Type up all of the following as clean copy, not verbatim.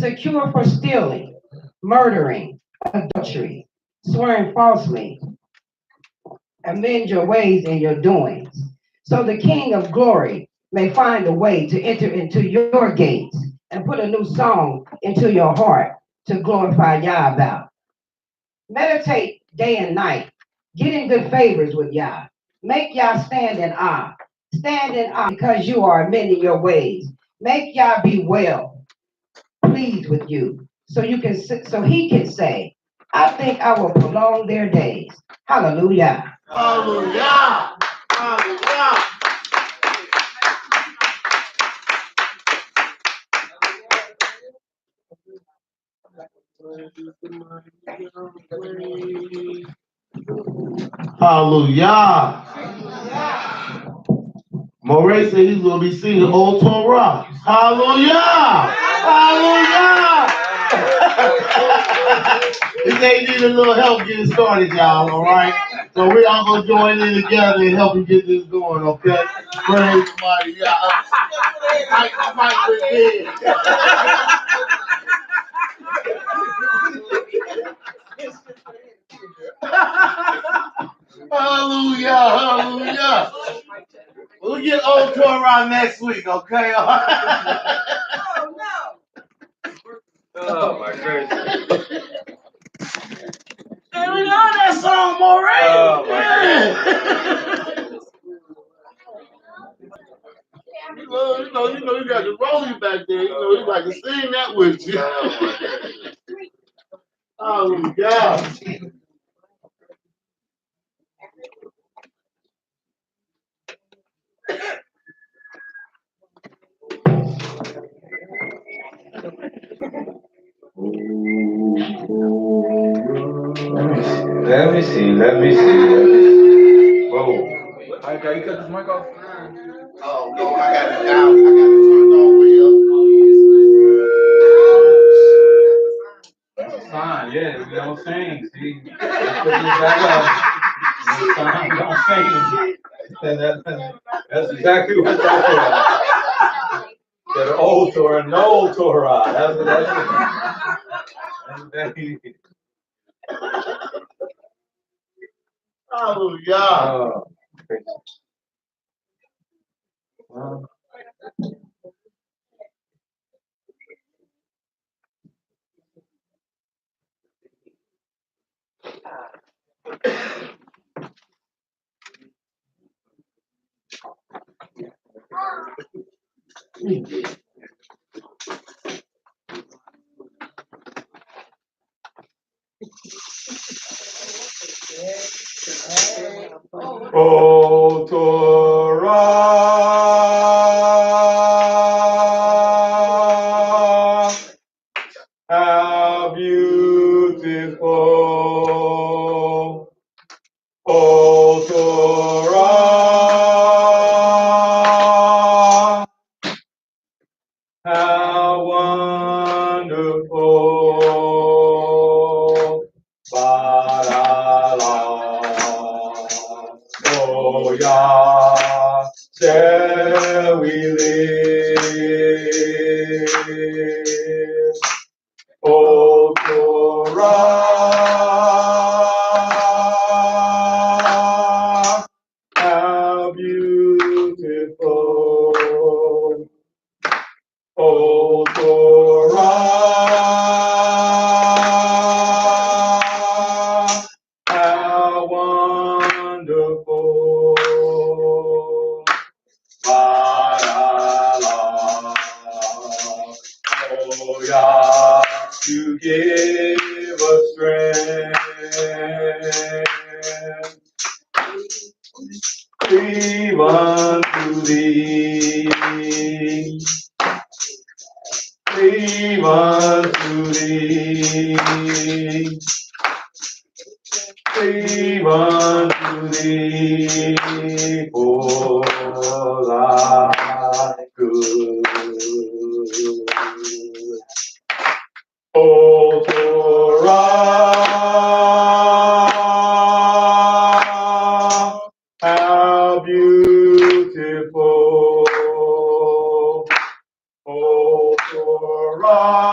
It's a cure for stealing, murdering, adultery, swearing falsely. Amend your ways and your doings, so the King of glory may find a way to enter into your gates and put a new song into your heart to glorify Yah about. Meditate day and night. Get in good favors with Yah. Make Yah stand in awe. Stand in awe because you are amending your ways. Make Yah be well pleased with you, so he can say, I think I will prolong their days. Hallelujah. Hallelujah. Hallelujah. Hallelujah. Moray said he's going to be singing Old Torah. Hallelujah. Hallelujah. He said he need a little help getting started, y'all, all right? So we all going to join in together and help him get this going, okay? Praise somebody. Yeah, I might be Hallelujah, hallelujah. We'll get Old Torah next week, okay? Oh my goodness. Hey, we love that song, Moray. Oh, my You got the rolling back there. You like to sing that with you. Hallelujah. Let me see. Whoa. Okay, you cut this mic off? Oh, no, I got it down. I got it turned all the way up. That's a sign, yeah. We don't sing. See? Put this back up. No sign, don't sing. That's exactly what I'm talking about. The old Torah, no Torah. That's what that is. Hallelujah. O Torah, how beautiful. O Torah, how wonderful. Oh, Yah, shall we live? O Torah, how beautiful. O Torah, how wonderful. Oh, Yah, you give us strength. Cleave unto thee. Cleave unto thee. Cleave unto thee for thy good. O Torah, how beautiful. O Torah.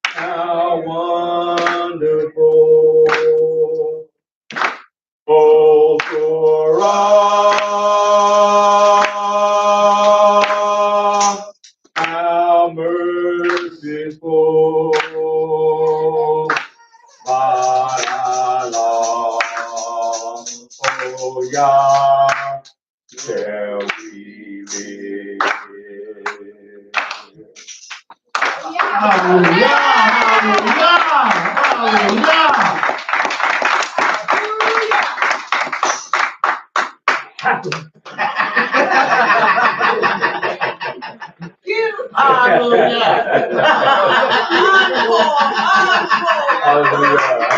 how wonderful. Oh, Torah, how merciful. Ba'alah, oh, Yah, shall we live. Hallelujah, hallelujah,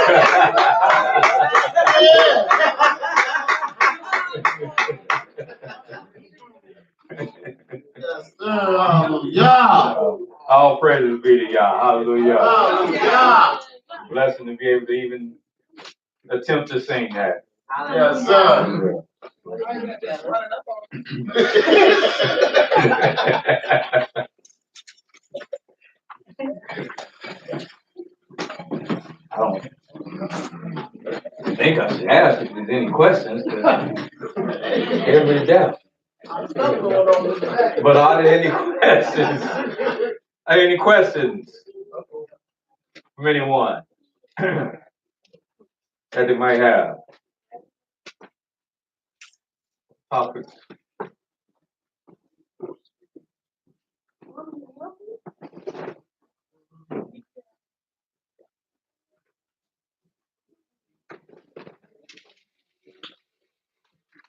Yes, sir. Hallelujah. All praises be to Yah. Hallelujah. Hallelujah. Blessing to be able to even attempt to sing that. Yes, sir. I don't think I should ask if there's any questions. Every doubt. But are there any questions? Are there any questions from anyone that they might have? Topics.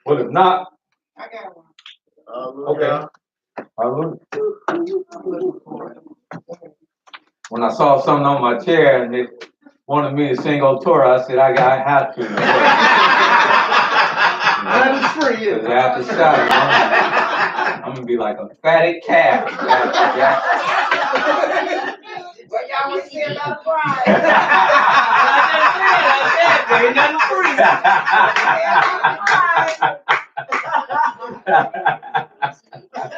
Well, if not, okay. Hallelujah. When I saw something on my chair and they wanted me to sing on Torah, I said I have to. That is free. Because after Saturday, I'm gonna be like a fatted calf. Well, y'all want to see about a bride? Ain't nothing free.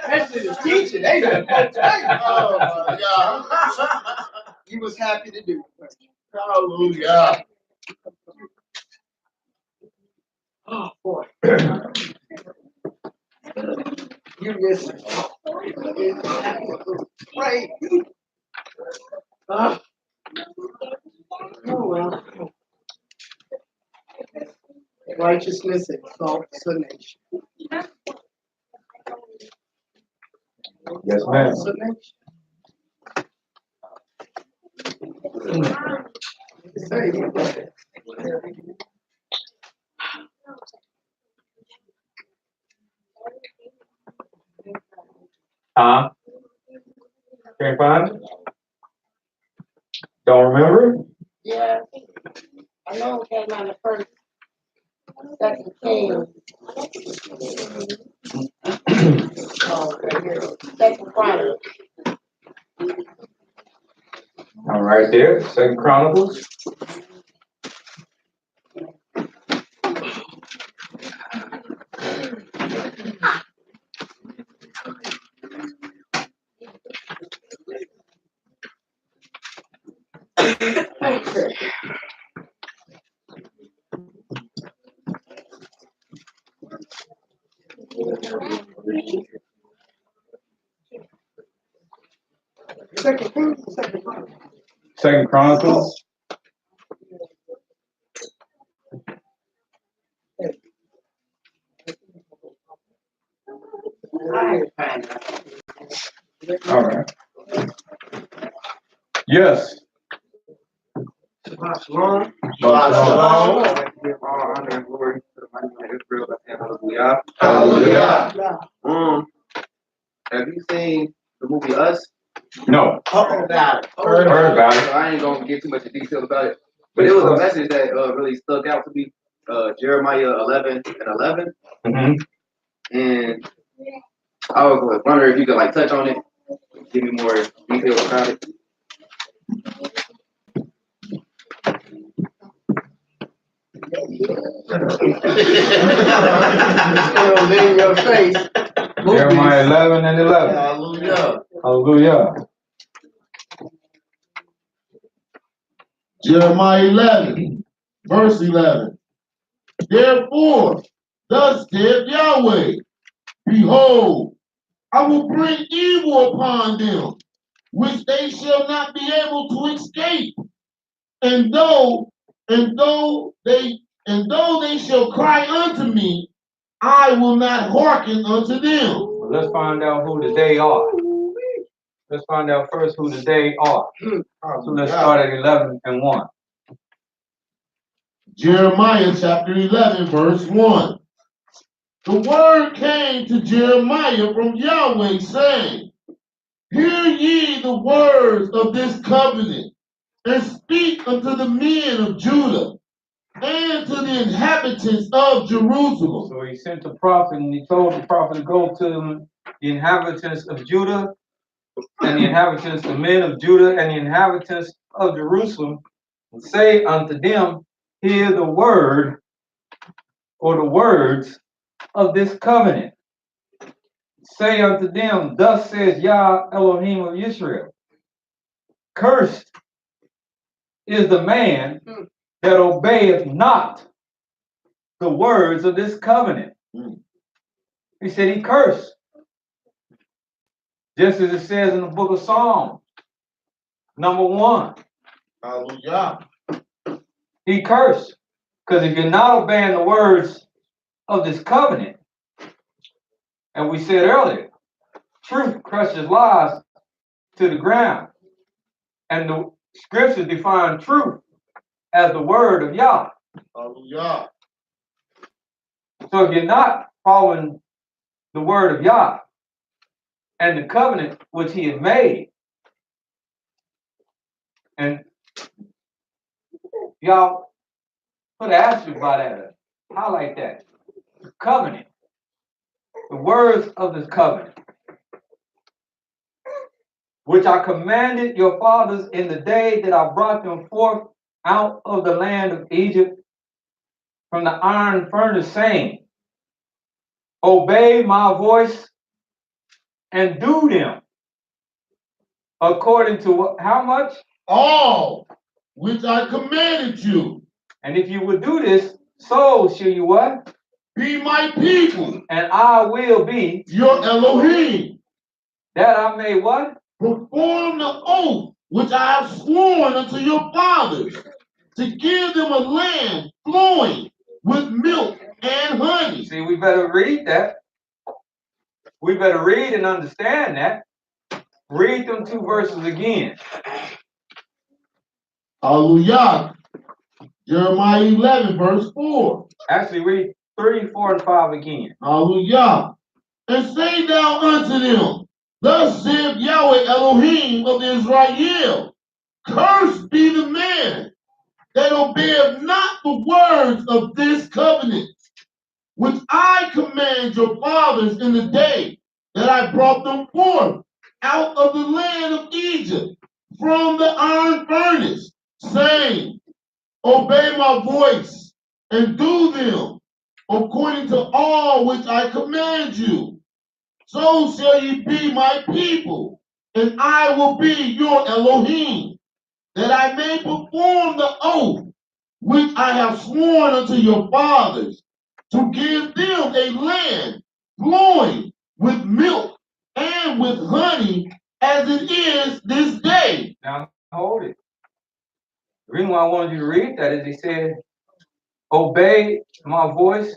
That shit is teaching. Ain't nothing but teaching. Oh my God. He was happy to do it. Hallelujah. Oh boy. You listen. Right. Oh well. Righteousness exalts a nation. Yes, ma'am. Exalts a nation. Huh? Can't find it? Don't remember? Yeah, I know it came out the first, second King. Oh, right here, Second Chronicles. I'm right there. Second Chronicles. Second Chronicles. All right. Yes. Shalom. Shalom. Give all honor and glory to the mighty man of Israel. Hallelujah. Hallelujah. Have you seen the movie Us? No. Heard about it. Heard about it. I ain't gonna get too much detail about it, but it was a message that really stuck out to me. Jeremiah 11 and 11, Mm-hmm. and I was wondering if you could touch on it, give me more details about it. Still in your face. Jeremiah 11 and 11. Hallelujah. Hallelujah. Jeremiah 11, verse 11. Therefore, thus saith Yahweh, behold, I will bring evil upon them, which they shall not be able to escape. And though they shall cry unto me, I will not hearken unto them. Well, let's find out who the they are. Let's find out first who the they are. So let's start at 11 and 1. Jeremiah chapter 11, verse 1. The word came to Jeremiah from Yahweh, saying, Hear ye the words of this covenant, and speak unto the men of Judah, and to the inhabitants of Jerusalem. So he sent the prophet, and he told the prophet to go to the inhabitants of Judah, and the inhabitants, the men of Judah, and the inhabitants of Jerusalem, and say unto them, Hear the word, or the words of this covenant. Say unto them, Thus says Yah Elohim of Israel, Cursed is the man that obeyeth not the words of this covenant. He said he cursed. Just as it says in the book of Psalms, number 1. Hallelujah. He cursed. Because if you're not obeying the words of this covenant, and we said earlier, truth crushes lies to the ground. And the scriptures define truth as the word of Yah. Hallelujah. So if you're not following the word of Yah and the covenant which he had made, and y'all put an asterisk by that, highlight that. Covenant. The words of this covenant, which I commanded your fathers in the day that I brought them forth out of the land of Egypt from the iron furnace, saying, Obey my voice and do them according to what, how much? All which I commanded you. And if you would do this, so shall you what? Be my people. And I will be Your Elohim. that I may what? Perform the oath which I have sworn unto your fathers, to give them a land flowing with milk and honey. See, we better read that. We better read and understand that. Read them 2 verses again. Hallelujah. Jeremiah 11, verse 4. Actually, read 3, 4, and 5 again. Hallelujah. And say thou unto them, Thus saith Yahweh Elohim of Israel, Cursed be the man that obeyeth not the words of this covenant, which I command your fathers in the day that I brought them forth out of the land of Egypt from the iron furnace, saying, Obey my voice and do them according to all which I command you. So shall ye be my people, and I will be your Elohim, that I may perform the oath which I have sworn unto your fathers, to give them a land flowing with milk and with honey, as it is this day. Now, hold it. The reason why I wanted you to read that is he said, Obey my voice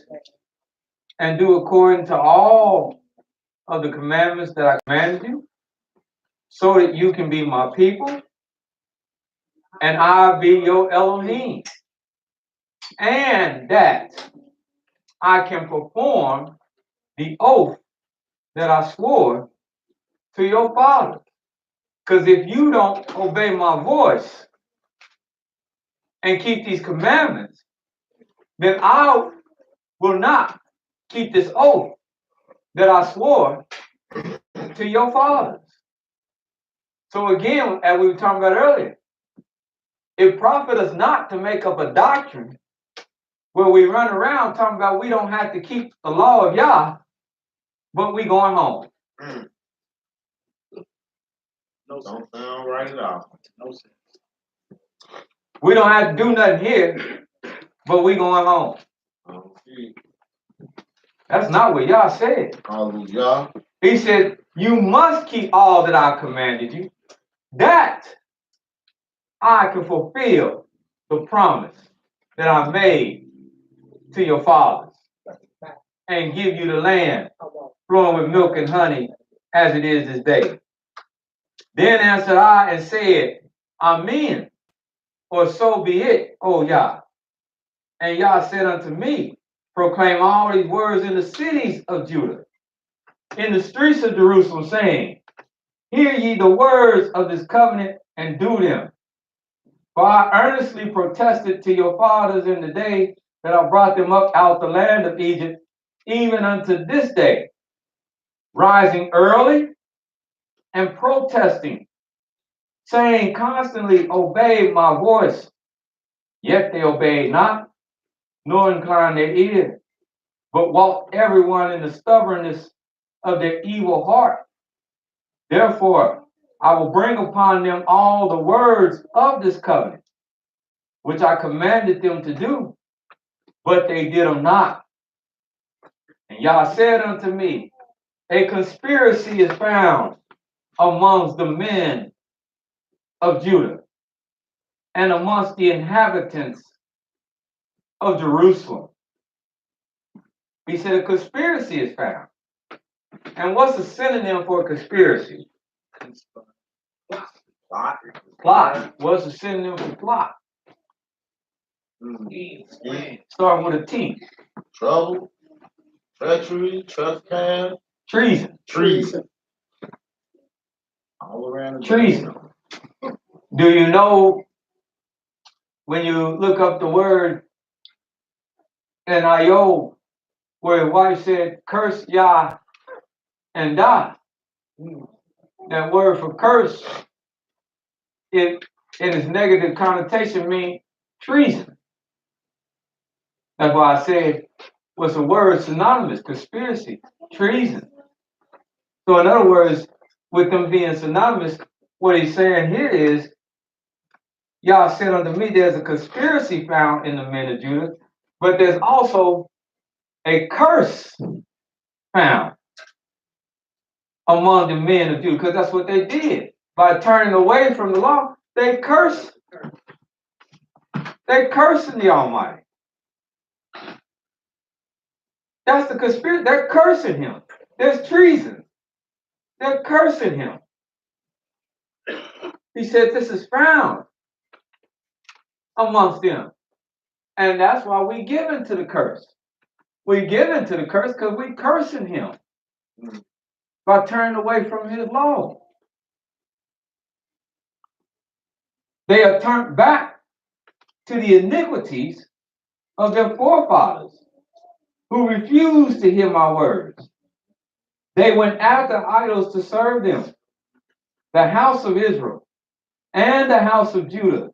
and do according to all of the commandments that I commanded you, so that you can be my people, and I be your Elohim, and that I can perform the oath that I swore to your fathers. Because if you don't obey my voice and keep these commandments, then I will not keep this oath that I swore to your fathers. So again, as we were talking about earlier, it profits us not to make up a doctrine where we run around talking about we don't have to keep the law of Yah, but we going home. Don't sound right at all. No sense. We don't have to do nothing here, but we going home. Okay. That's not what Yah said. Hallelujah. He said, you must keep all that I commanded you, that I can fulfill the promise that I made to your fathers and give you the land flowing with milk and honey as it is this day. Then answered I and said, Amen, or so be it, O Yah. And Yah said unto me, proclaim all these words in the cities of Judah, in the streets of Jerusalem, saying, hear ye the words of this covenant and do them. For I earnestly protested to your fathers in the day that I brought them up out the land of Egypt, even unto this day, rising early and protesting, saying constantly, obey my voice. Yet they obeyed not, nor inclined their ear, but walked everyone in the stubbornness of their evil heart. Therefore, I will bring upon them all the words of this covenant, which I commanded them to do, but they did them not. And Yah said unto me, a conspiracy is found amongst the men of Judah and amongst the inhabitants of Jerusalem. He said a conspiracy is found. And what's a synonym for a conspiracy? Plot. What's a synonym for plot? Starting with a T. Trouble, treachery, trespass, Treason. treason. All around the Treason. Do you know when you look up the word in Io, where his wife said, curse Yah and die? That word for curse, it in its negative connotation means treason. That's why I said what's a word synonymous, conspiracy, treason. So in other words, with them being synonymous, what he's saying here is, Yah said unto me, there's a conspiracy found in the men of Judah, but there's also a curse found among the men of Judah, because that's what they did. By turning away from the law, they cursed. They cursing the Almighty. That's the conspiracy. They're cursing him. There's treason. They're cursing him. He said this is found amongst them. And that's why we give into the curse. We give into the curse because we cursing him by turning away from his law. They have turned back to the iniquities of their forefathers who refused to hear my words. They went after idols to serve them. The house of Israel and the house of Judah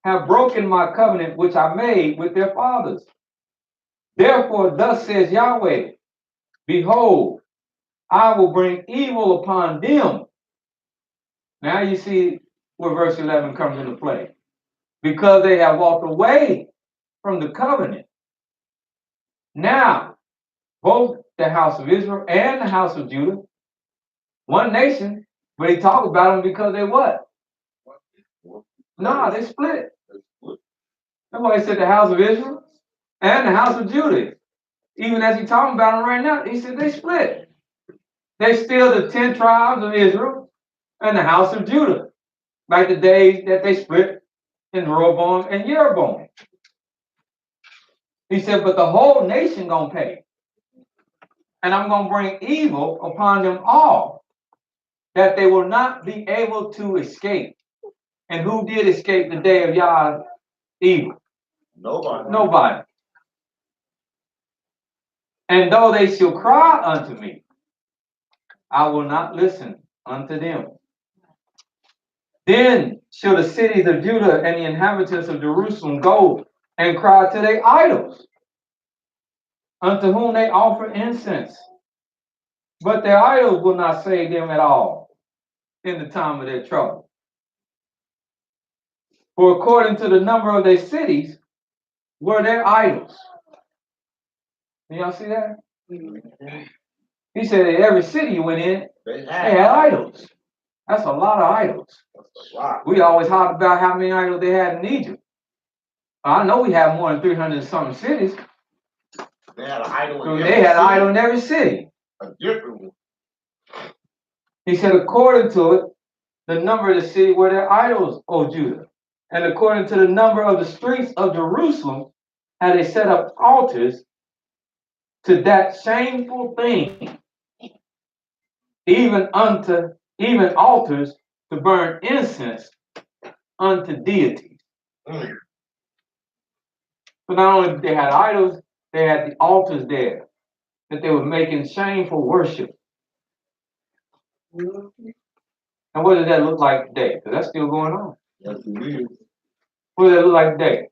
have broken my covenant which I made with their fathers. Therefore, thus says Yahweh, behold, I will bring evil upon them. Now you see where verse 11 comes into play. Because they have walked away from the covenant. Now, both the house of Israel and the house of Judah, one nation, but he talked about them because they what? No, they split. That's why he said the house of Israel and the house of Judah. Even as he's talking about them right now, he said they split. They still the 10 tribes of Israel and the house of Judah, like the days that they split in Rehoboam and Jeroboam. He said, but the whole nation gonna pay. And I'm gonna bring evil upon them all, that they will not be able to escape. And who did escape the day of Yah's evil? Nobody. Nobody. And though they shall cry unto me, I will not listen unto them. Then shall the cities of Judah and the inhabitants of Jerusalem go and cry to their idols, unto whom they offer incense, But their idols will not save them at all in the time of their trouble. For according to the number of their cities were their idols. Y'all see that? He said that every city you went in, they had idols. That's a lot of idols. We always talk about how many idols they had in Egypt. I know we have more than 300 something cities. They had an idol in They had an idol in every city. A different one. He said, according to it, the number of the city were their idols, O Judah. And according to the number of the streets of Jerusalem, had they set up altars to that shameful thing, even altars to burn incense unto deities. So not only did they had idols, they had the altars there that they were making shameful worship. And what does that look like today? Because that's still going on. Yes, it is. What does that look like today?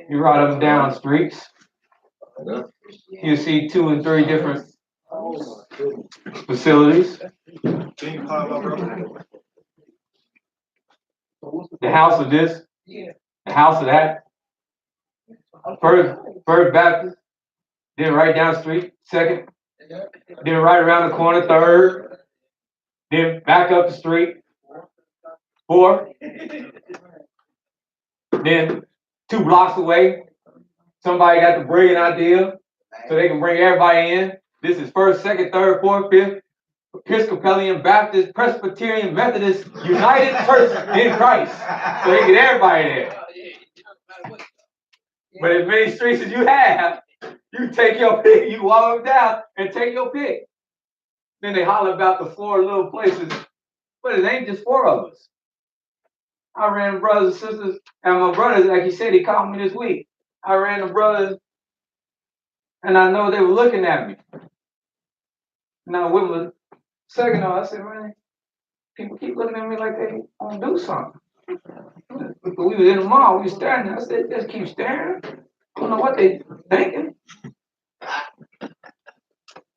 You ride up and down streets, you see 2 and 3 different facilities. The house of this, the house of that. First Baptist, then right down the street, second, then right around the corner, third, then back up the street, 4, then 2 blocks away, somebody got the brilliant idea so they can bring everybody in. This is 1st, 2nd, 3rd, 4th, 5th, Episcopalian, Baptist, Presbyterian, Methodist, United Church in Christ. So they get everybody there. But as many streets as you have, you take your pick, you walk them down and take your pick. Then they holler about the 4 little places, but it ain't just 4 of us. I ran brothers and sisters, and my brothers, like he said, he called me this week. I ran the brothers, and I know they were looking at me. Now, with my second off, I said, man, people keep looking at me like they want to do something. We was in the mall, we was staring. I said, just keep staring. I don't know what they thinking.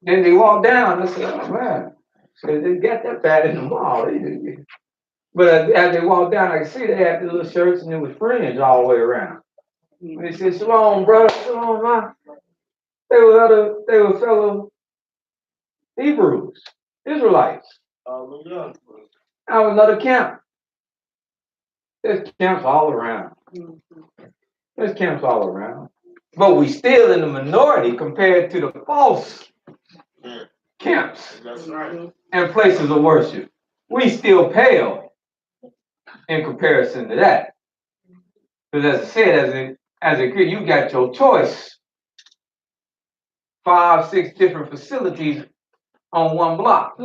Then they walked down. I said, oh man. So they got that bad in the mall. But as they walked down, I could see they had the little shirts and it was fringe all the way around. And they said, shalom, brother, shalom, man. They were fellow Hebrews, Israelites. I was another camp. There's camps all around. There's camps all around. But we still in the minority compared to the false camps and places of worship. We still pale in comparison to that. Because as I said, as a kid, you got your choice. 5, 6 different facilities on one block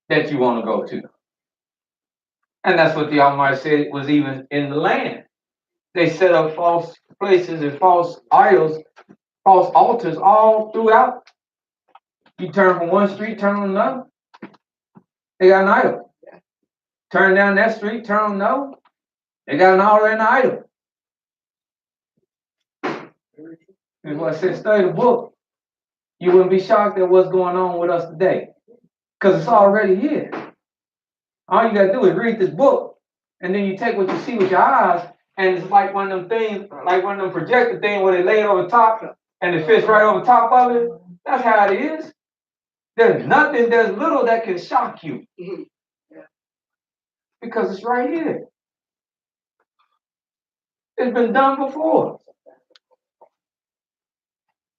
that you want to go to. And that's what the Almighty said was even in the land. They set up false places and false idols, false altars all throughout. You turn from one street, turn on another. They got an idol. Turn down that street, turn on another. They got an altar and an idol. And what I said, study the book. You wouldn't be shocked at what's going on with us today. Because it's already here. All you got to do is read this book. And then you take what you see with your eyes. And it's like one of them things, like one of them projector things where they lay it over top and it fits right over top of it. That's how it is. There's little that can shock you. Because it's right here. It's been done before.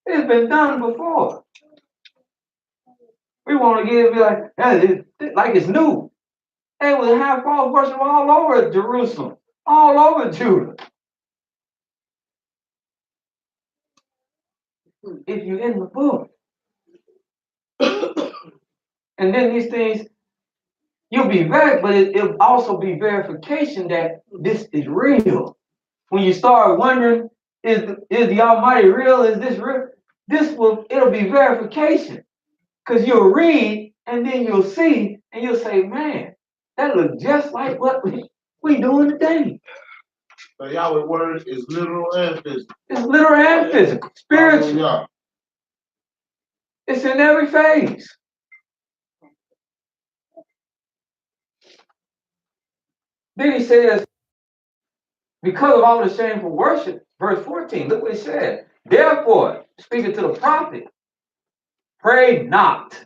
It's been done before. We want to be like, like it's new. They would have false worship all over Jerusalem, all over Judah. If you're in the book. And then these things, you'll be but it'll also be verification that this is real. When you start wondering, is the Almighty real? Is this real? It'll be verification. Because you'll read and then you'll see and you'll say, man, that looks just like what we doing today. So Yahweh's word is literal and physical. It's literal and physical, spiritual. It's in every phase. Then he says, because of all the shameful worship, verse 14, look what he said. Therefore, speaking to the prophet, pray not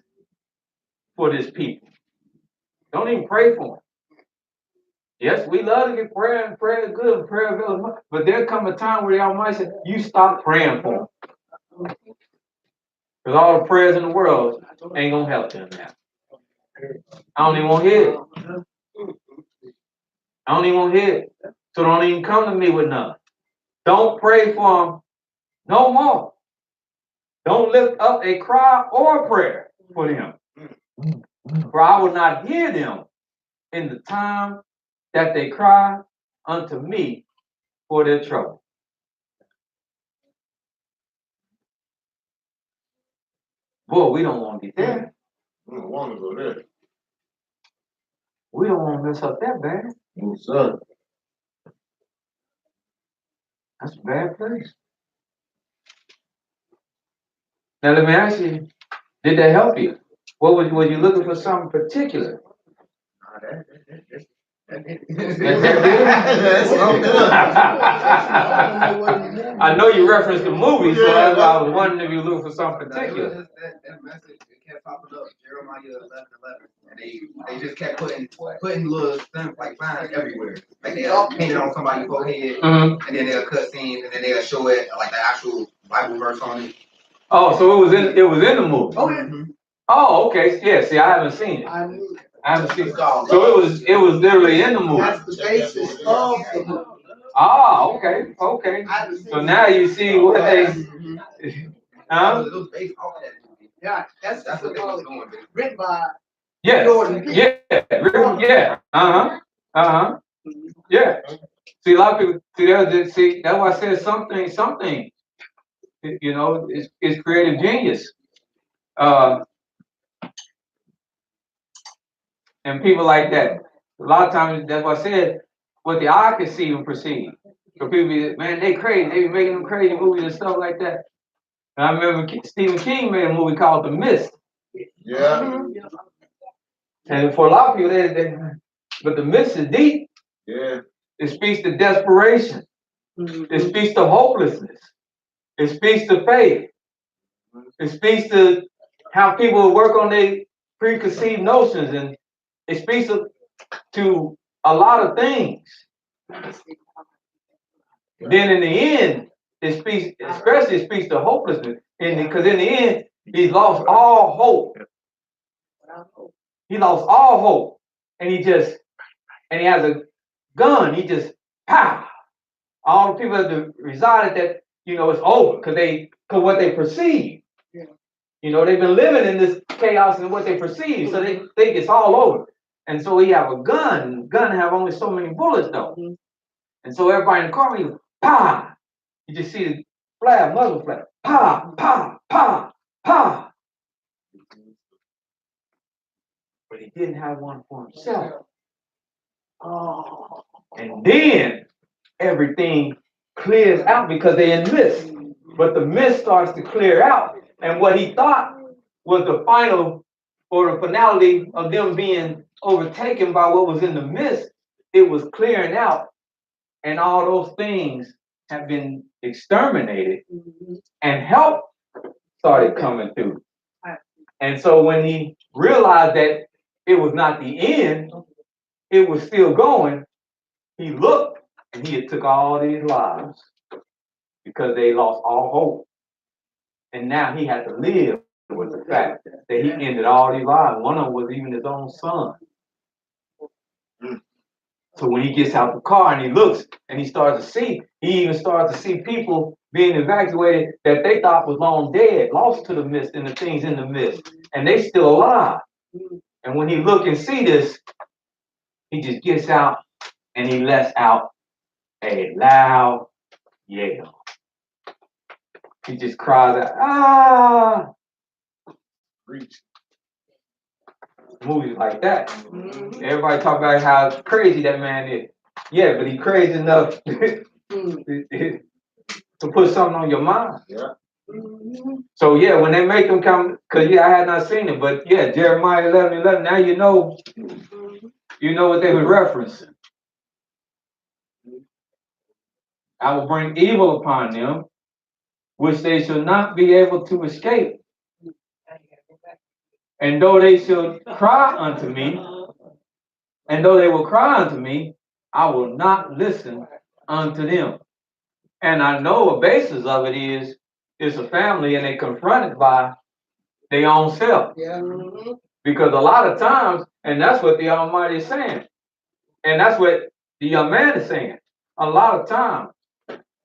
for this people. Don't even pray for them. Yes, we love to get prayer, and prayer is good, and prayer is good. But there come a time where the Almighty said, you stop praying for them. Because all the prayers in the world ain't going to help them now. I don't even want to hear it. I don't even want to hear it. So don't even come to me with none. Don't pray for them no more. Don't lift up a cry or a prayer for them. For I will not hear them in the time that they cry unto me for their trouble. Boy, we don't want to be there. We don't want to go there. We don't want to mess up that bad. No, sir. That's a bad place. Now let me ask you, did that help you? What was you looking for something particular? I know you referenced the movie, so that's why I was wondering if you were looking for something particular. That message, it kept popping up, Jeremiah 11:11, and they just kept putting little things like signs everywhere. Like they'll paint it on somebody's forehead, and then they'll cut scenes, and then they'll show it like the actual Bible verse on it. Oh, so it was in the movie. Oh, yeah. Oh, okay. Yeah. See, I haven't seen it. I haven't seen it. So it was literally in the movie. That's the basis of the movie. Ah, okay, okay. So now you see what they, huh? It was based off that movie. Yeah, that's what they was doing. written by Yeah, Jordan Peele. yeah, yeah. See, a lot of people see that's why I said something. You know, it's creative genius. And people like that. A lot of times, that's what I said, what the eye can see and perceive. So people be, man, they crazy. They be making them crazy movies and stuff like that. And I remember Stephen King made a movie called The Mist. Yeah. And for a lot of people, but The Mist is deep. Yeah. It speaks to desperation. It speaks to hopelessness. It speaks to faith. It speaks to how people work on their preconceived notions, and it speaks to a lot of things. Then in the end, it speaks to hopelessness. Because in the end, he lost all hope. He lost all hope. And he has a gun. He just, pow. All the people that resided that, it's over because what they perceive. They've been living in this chaos and what they perceive. So they think it's all over. And so he have a gun. Gun have only so many bullets though. And so everybody in the car, pow. You just see the flare, muzzle flare. Pow, pow, pow, pow. But he didn't have one for himself. Oh. And then everything clears out because they in mist. But the mist starts to clear out. And what he thought was the final or the finality of them being overtaken by what was in the mist, it was clearing out. And all those things have been exterminated. And help started coming through. And so when he realized that it was not the end, it was still going, he looked and he had took all these lives because they lost all hope. And now he had to live with the fact that he ended all these lives. One of them was even his own son. So when he gets out the car and he looks and he even starts to see people being evacuated that they thought was long dead, lost to the mist and the things in the mist, and they still alive. And when he look and see this, he just gets out and he lets out a loud yell. He just cries out, ah! Movies like that. Everybody talk about how crazy that man is. Yeah, but he crazy enough to put something on your mind. Yeah. So yeah, when they make him come, because I had not seen it, but yeah, Jeremiah 11:11. Now you know what they would reference. I will bring evil upon them, which they shall not be able to escape. And though they shall cry unto me, and though they will cry unto me, I will not listen unto them. And I know a basis of it is it's a family and they confronted by their own self. Yeah. Because a lot of times, and that's what the Almighty is saying, and that's what the young man is saying. A lot of times,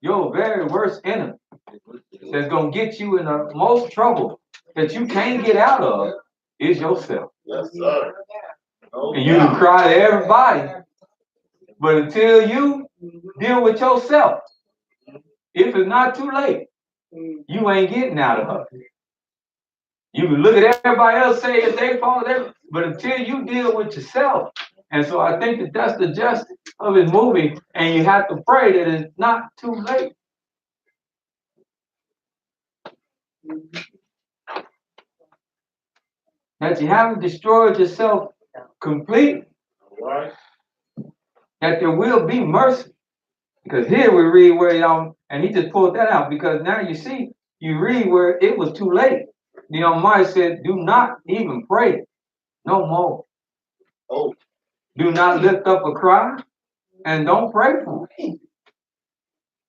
your very worst enemy that's gonna get you in the most trouble that you can't get out of is yourself. Yes, sir. And you can cry to everybody, but until you deal with yourself, if it's not too late, you ain't getting out of it. You can look at everybody else, say it's their fault, but until you deal with yourself. And so I think that that's the gist of his movie, and you have to pray that it's not too late. That you haven't destroyed yourself completely. Right. That there will be mercy. Because here we read where and he just pulled that out, because now you see, you read where it was too late. The Almighty said, do not even pray no more. Oh. Do not lift up a cry and don't pray for me.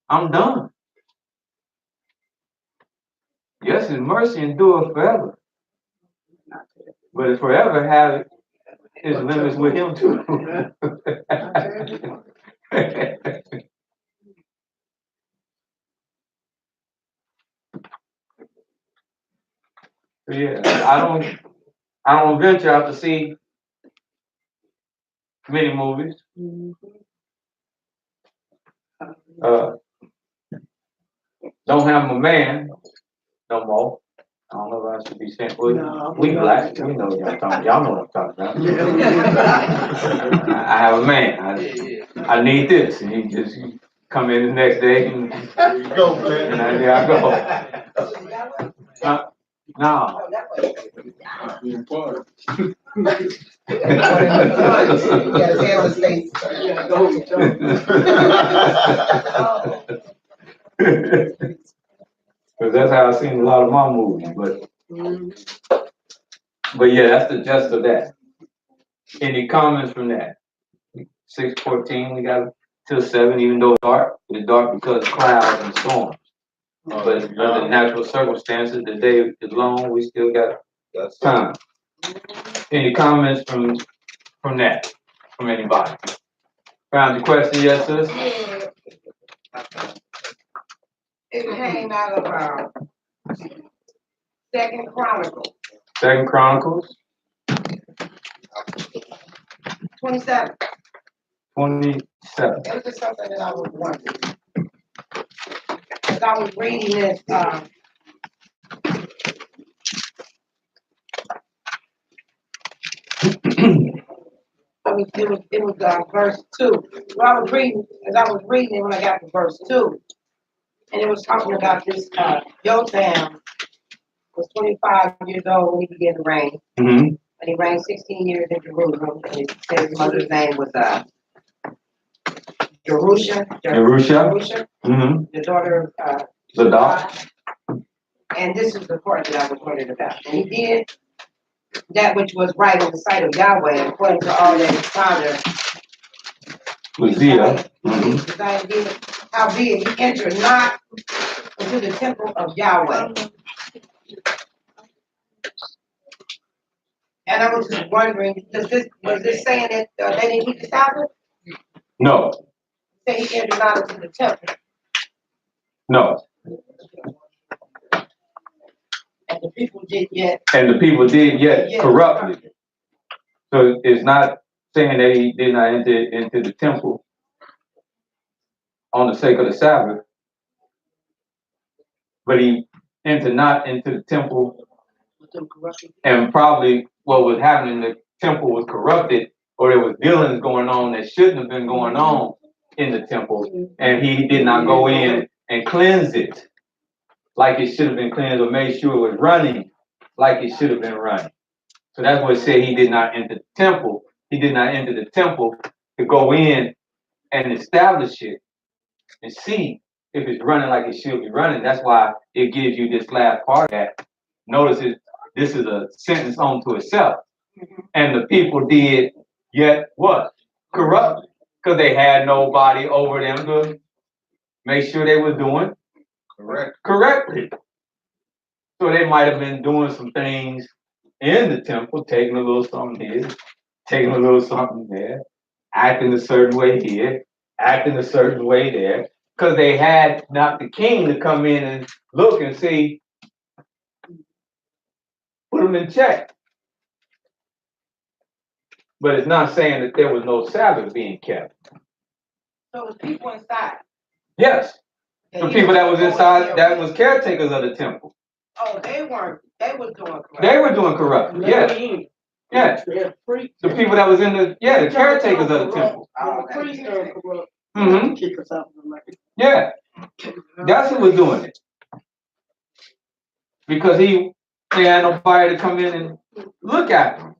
I'm done. Yes, his mercy endures forever. But it forever has its limits with him too. Yeah, I don't venture out to see many movies. Don't have my man no more. I don't know if I should be saying, well, we black, we know y'all know what I'm talking about. I have a man, I need this, and he just come in the next day and There you go, man. and there I go. No. You gotta have a state. Because that's how I've seen a lot of my movies, but yeah, that's the gist of that. Any comments from that? 6:14, we got till 7, even though it's dark because of clouds and storms. But under natural circumstances, the day is long, we still got time. Any comments from that, from anybody? Found the question, yes, sis? It came out of, Second Chronicles, 2 Chronicles 27. 27. It was just something that I was wondering. As I was reading this, it was verse 2. Well, as I was reading it when I got to verse 2, and it was talking about this, Jotham was 25 years old when he began to reign. Mm-hmm. And he reigned 16 years in Jerusalem. And it said his mother's name was, Jerusha. Mm-hmm. The daughter of, Zadok. And this is the part that I was wondering about. And he did that which was right in the sight of Yahweh, according to all that his father Uzziah. Howbeit he entered not into the temple of Yahweh. And I was just wondering, was this saying that they didn't keep the Sabbath? No. Say he entered not into the temple. No. And the people did yet. Corruptly. So it's not saying that he did not enter into the temple on the sake of the Sabbath, but he entered not into the temple, and probably what was happening in the temple was corrupted, or there was dealings going on that shouldn't have been going on in the temple, and he did not go in and cleanse it like it should have been cleansed, or made sure it was running like it should have been running. So that's what it said, he did not enter the temple. He did not enter the temple to go in and establish it and see if it's running like it should be running. That's why it gives you this last part of that. Notice this is a sentence unto itself. And the people did yet what? Corrupt. Because they had nobody over them to make sure they were doing correctly. So they might have been doing some things in the temple, taking a little something here, taking a little something there, acting a certain way here, acting a certain way there, because they had not the king to come in and look and see, put them in check. But it's not saying that there was no Sabbath being kept. So it's people inside. Yes, the people that was inside, that was caretakers of the temple. Oh, they weren't. They were doing corrupt. They were doing corrupt. Yes. Yes. The people that was in the the caretakers of the temple. Yeah. That's who was doing it. Because they had nobody to come in and look at them.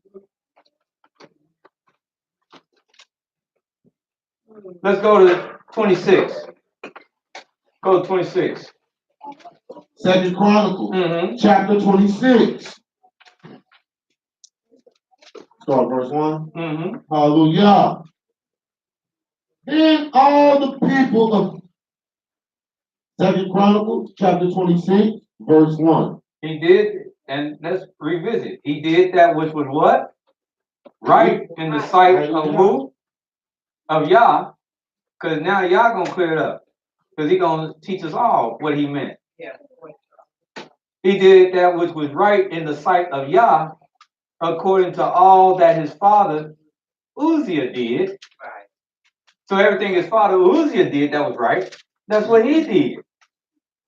Let's go to 26. Go to 26. 2 Chronicles, chapter 26. Start verse 1. Hallelujah. Then all the people of 2 Chronicles, chapter 26, verse 1. He did, and let's revisit. He did that which was what? Right in the sight of who? Of Yah. Because now Yah gonna clear it up. Because He's gonna teach us all what He meant. Yeah. He did that which was right in the sight of Yah, according to all that his father Uzziah did. Right. So everything his father Uzziah did that was right, that's what he did.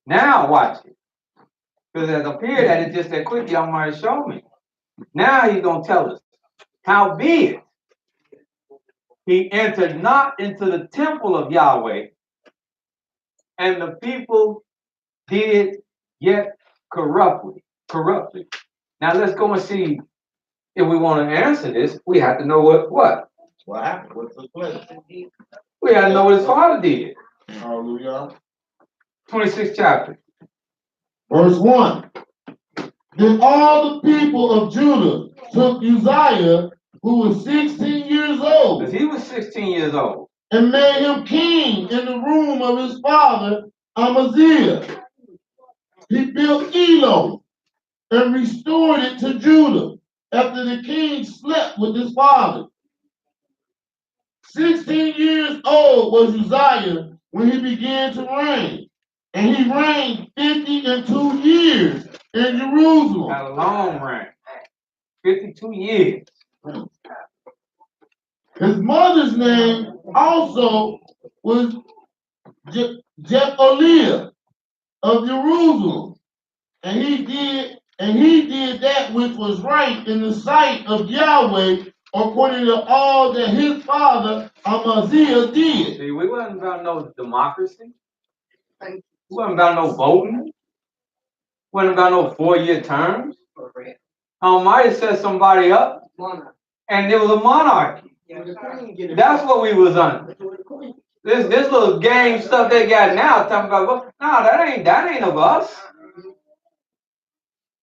Now watch it. Because it appeared that it just that quick, y'all might show me. Now he's gonna tell us. Howbeit, he entered not into the temple of Yahweh, and the people did yet corruptly. Now let's go and see if we want to answer this. We have to know what happened? What took place? we have to know what his father did. Hallelujah. 26th chapter. Verse 1. Then all the people of Judah took Uzziah, who was 16 years old, Because he was 16 years old. and made him king in the room of his father Amaziah. He built Elo and restored it to Judah after the king slept with his father. 16 years old was Uzziah when he began to reign, and he reigned 52 years in Jerusalem. Had a long reign. 52 years. His mother's name also was Jecoliah of Jerusalem, and he did that which was right in the sight of Yahweh, according to all that his father Amaziah did. See, we wasn't about no democracy. We wasn't about no voting. Wasn't about no 4-year terms. Almighty set somebody up, and there was a monarchy. That's what we was under. This little game stuff they got now, talking about, no, that ain't of us.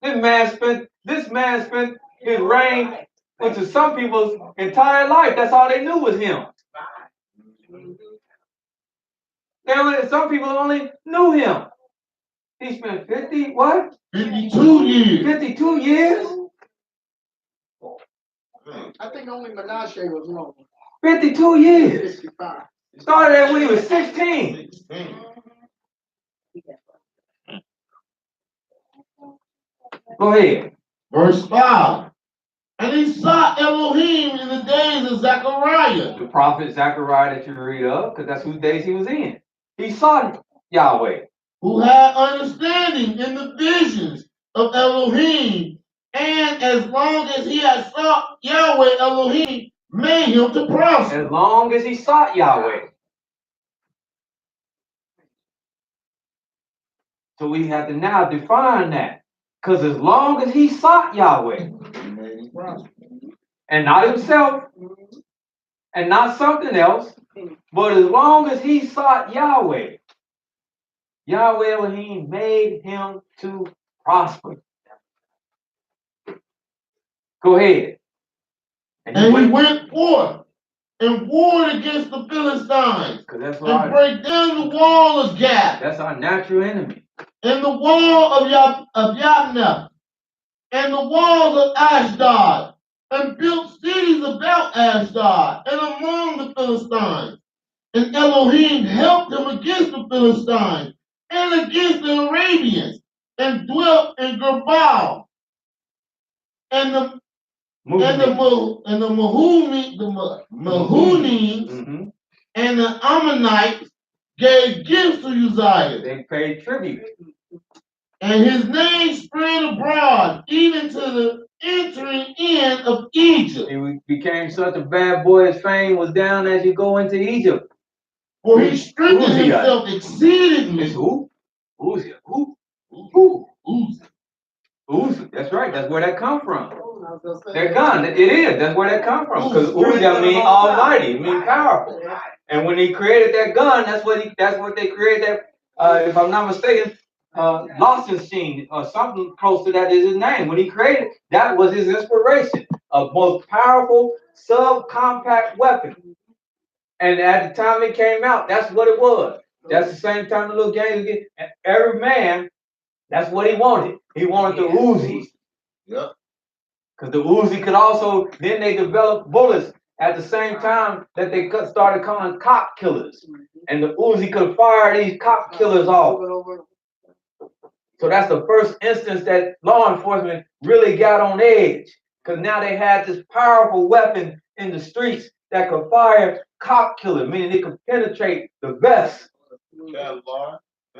This man spent his reign, which is some people's entire life. That's all they knew was him. Some people only knew him. He spent 52 years. 52 years? I think only Menashe was long. 52 years. 65. Started when he was 16. Go ahead. Verse 5. And he sought Elohim in the days of Zechariah. The prophet Zechariah that you read of, because that's whose days he was in. He sought Yahweh. Who had understanding in the visions of Elohim, and as long as he had sought Yahweh, Elohim made him to prosper. As long as he sought Yahweh. So we have to now define that. Because as long as he sought Yahweh, and not himself, and not something else, but as long as he sought Yahweh, Yahweh Elohim made him to prosper. Go ahead. And he went forth and warred against the Philistines, That's and break down the wall of Gath, that's our natural enemy. and the wall of Yabneh, and the walls of Ashdod, and built cities about Ashdod, and among the Philistines. And Elohim helped him against the Philistines, and against the Arabians, and dwelt in Gerbal, and the Mahunim, and the Ammonites gave gifts to Uzziah. They paid tribute. And his name spread abroad, even to the entering in of Egypt. He became such a bad boy, his fame was down as you go into Egypt. For he strengthened himself exceedingly. It's who? Uzzah. Who? Uzzah. That's right. That's where that come from. That gun. It is. That's where that come from. Because Uzzah means almighty. It means powerful. And when he created that gun, that's what they created that, if I'm not mistaken, Lichtenstein or something close to that is his name. When he created, that was his inspiration. A most powerful subcompact weapon. And at the time it came out, that's what it was. That's the same time the little games get. And every man, that's what he wanted. He wanted the Uzi. Yep. Because the Uzi could also, then they developed bullets at the same time that they started calling cop killers. And the Uzi could fire these cop killers off. So that's the first instance that law enforcement really got on edge. Because now they had this powerful weapon in the streets that could fire cop killers, meaning it could penetrate the vest.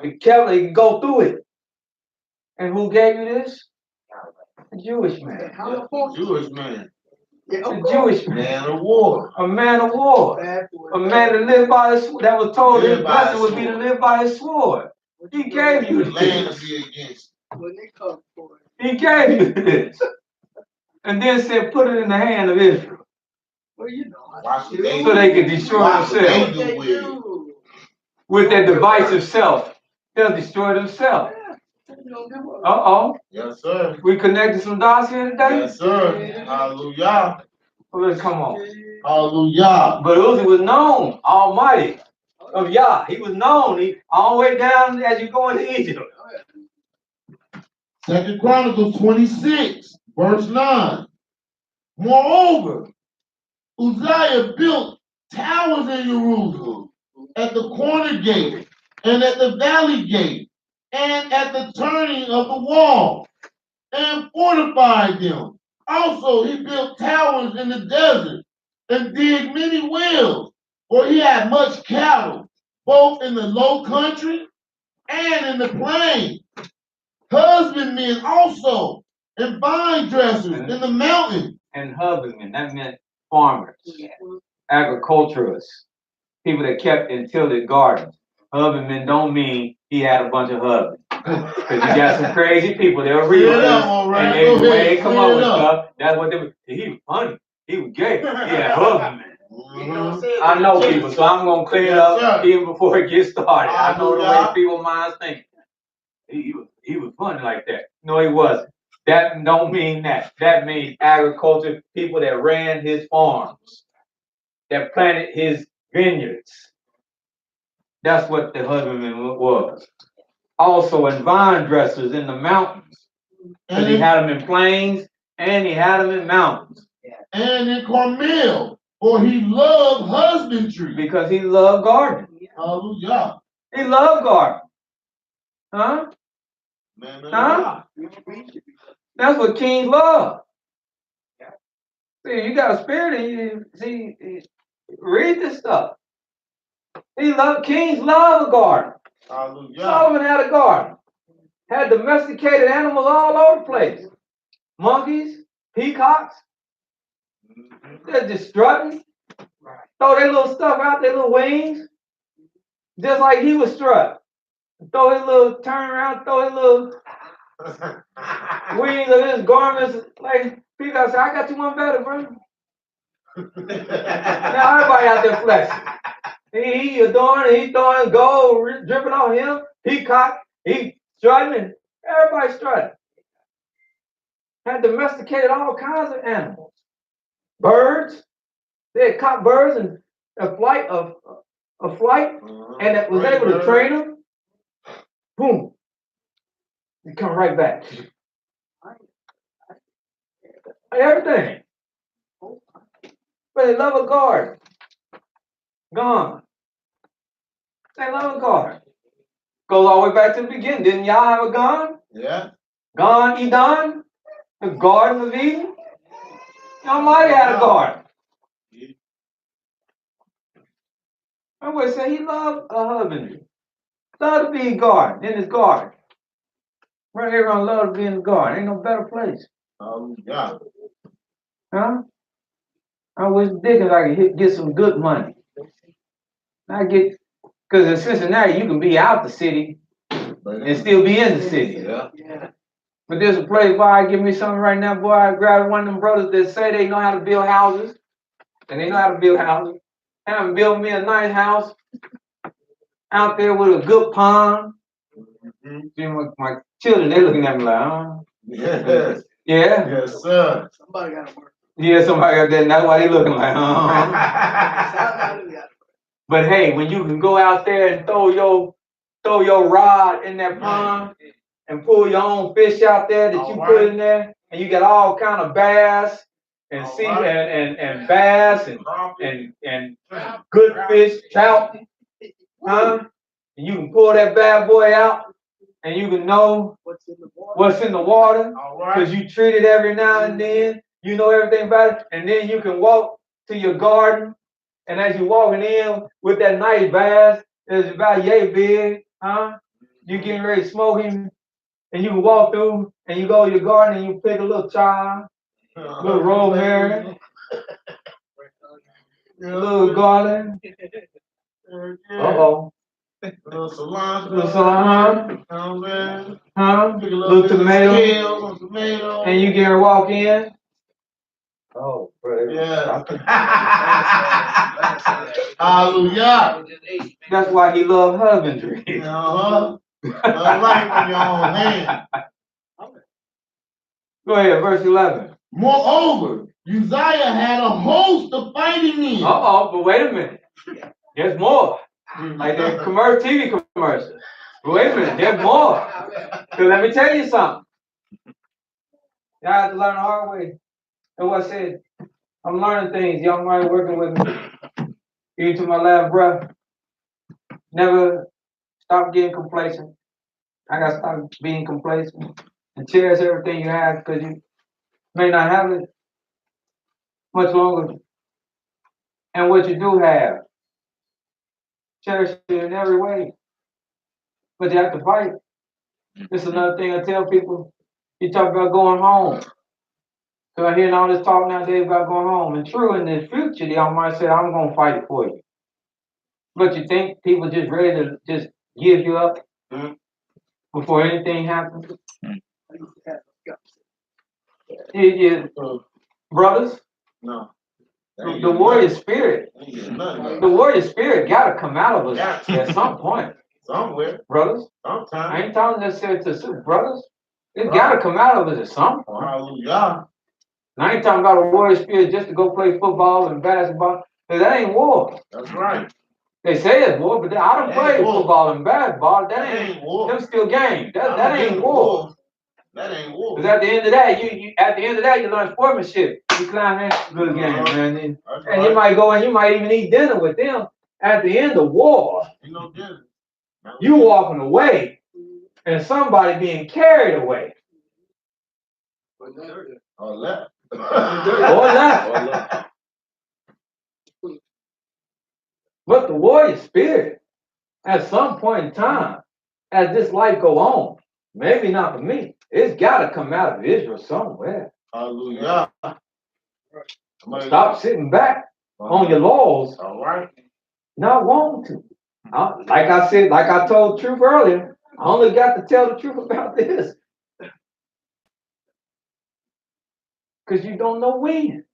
It could go through it. And who gave you this? A Jewish man. Jewish man. A Jewish man. Man of war. A man of war. A man that lived by his sword. That was told his blessing would be to live by his sword. He gave you this. He gave you this. And then said, put it in the hand of Israel. So they can destroy themselves. With their divisive self, they'll destroy themselves. Uh-oh. Yes, sir. We connected some dots here today? Yes, sir. Hallelujah. Well, come on. Hallelujah. But Uzi was known, almighty of Yah. He was known. He all the way down as you go into Egypt. 2 Chronicles 26, verse 9. Moreover, Uzziah built towers in Jerusalem, at the corner gate, and at the valley gate, and at the turning of the wall, and fortified them. Also, he built towers in the desert, and digged many wells, for he had much cattle, both in the low country and in the plain. Husbandmen also, and vine dressers in the mountains. And husbandmen, that meant farmers, agriculturists, people that kept and tilled gardens. Husbandmen don't mean he had a bunch of husbands. Because you got some crazy people, they'll read this, and they come up with stuff. That's what they were. He was funny. He was gay. He had husbandmen. I know people, so I'm going to clear it up even before it gets started. I know the way people's minds think. He was funny like that. No, he wasn't. That don't mean that. That means agriculture, people that ran his farms, that planted his vineyards. That's what the husbandman was. Also, in vine dressers in the mountains. Because he had them in plains and he had them in mountains. And in Carmel, for he loved husbandry. Because he loved gardening. Hallelujah. He loved gardening. Huh? Huh? That's what kings love. See, you got a spirit in you. See, read this stuff. Kings love a garden. Solomon had a garden. Had domesticated animals all over the place. Monkeys, peacocks. They're just strutting. Throw their little stuff out, their little wings. Just like he was strut. Throw his little turn around, throw his little wings of his garments. Like peacocks say, I got you one better, bro. Now everybody out there flexing. He adorning, he's throwing gold dripping on him. peacock, he strutting, everybody strutting. Had domesticated all kinds of animals. Birds, they had caught birds and a flight, and it was able to train them. Boom, you come right back. Everything. But they love a garden. Gone. They love a garden. Goes all the way back to the beginning. Didn't y'all have a garden? Yeah. Garden Eden? The Garden of Eden? Almighty had a garden. I would say he loved a husbandry. Loved to be in garden, in his garden. Right here on love to be in the garden. Ain't no better place. Oh, yeah. Huh? I was thinking I could get some good money. Because in Cincinnati, you can be out the city and still be in the city. Yeah. But there's a place, boy, I give me something right now, boy, I grab one of them brothers that say they know how to build houses. And they know how to build houses. Have them build me a nice house out there with a good pond. See, my children, they looking at me like, oh. Yes. Yeah? Yes, sir. Somebody gotta work. Yeah, somebody got that, and that's why they looking like, oh. Somebody gotta work. But hey, when you can go out there and throw your rod in that pond and pull your own fish out there that you put in there, and you got all kind of bass and sea and bass and good fish, trout, huh? And you can pull that bad boy out, and you can know What's in the water, because you treat it every now and then. You know everything about it, and then you can walk to your garden. And as you're walking in with that nice bass, it's about yay big, huh? You getting ready to smoke him, and you can walk through, and you go to your garden, and you pick a little chive, a little rosemary, a little garlic. Uh-oh. A little cilantro. Little cilantro. Oh, man. Huh? Pick a Little tomato. tomato. And you get to walk in. Oh, brother. Yeah. Hallelujah. That's why he loved husbandry. Uh-huh. All right from your own hand. Go ahead, verse 11. Moreover, Uzziah had a host of fighting men. Uh-oh, but wait a minute. There's more. Like the TV commercials. But wait a minute, there's more. So let me tell you something. Y'all have to learn the hard way. And what I said, I'm learning things. Young man working with me. Even to my last breath. Never stop getting complacent. I gotta stop being complacent and cherish everything you have, because you may not have it much longer. And what you do have, cherish it in every way. But you have to fight. This is another thing I tell people. You talk about going home. So I hear all this talk nowadays about going home. And true, in the future, the Almighty said, I'm going to fight it for you. But you think people just ready to just give you up before anything happens? Brothers, No. the warrior spirit, the warrior spirit got to come out of us at some point. Somewhere. Brothers, Sometime. I ain't talking necessarily to brothers. It got to come out of us at some point. Hallelujah. And I ain't talking about a warrior spirit just to go play football and basketball, because that ain't war. That's right. They say it's war, but I don't play football and basketball. That ain't war. them still games. That ain't war. That ain't war. Because at the end of that, you learn sportsmanship. You climb in, good game, man. And you might go and you might even eat dinner with them. At the end of war, Ain't no dinner. you walking away and somebody being carried away. Or left. Or left. But the warrior spirit, at some point in time, as this life go on, maybe not for me, it's got to come out of Israel somewhere. Hallelujah. Stop sitting back on your laurels. All right. Not wanting to. Like I said, like I told Truth earlier, I only got to tell the truth about this. Because you don't know when.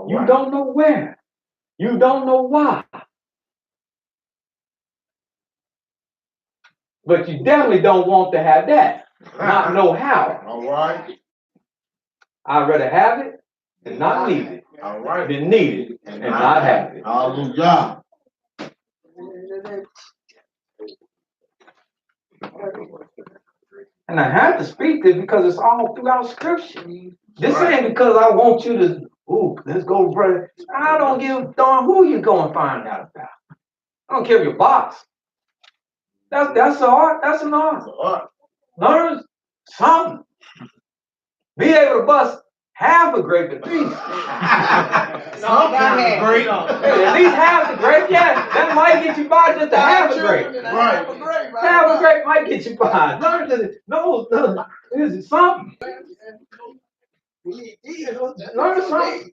You don't know where. You don't know why. But you definitely don't want to have that. Not know how. All right. I'd rather have it and not need it All right. than need it and not have it. Hallelujah. And I have to speak this because it's all throughout Scripture. This ain't because I want you to, ooh, let's go, brother. I don't give a darn who you go and find out about. I don't care if your boss. That's an art. That's an art. Learn something. Be able to bust half a grape at least. Something great. Hey, at least half the grape. Yeah, that might get you by just a half a grape. Right. Half a grape might get you by. Learn to no, this is something. Learn something.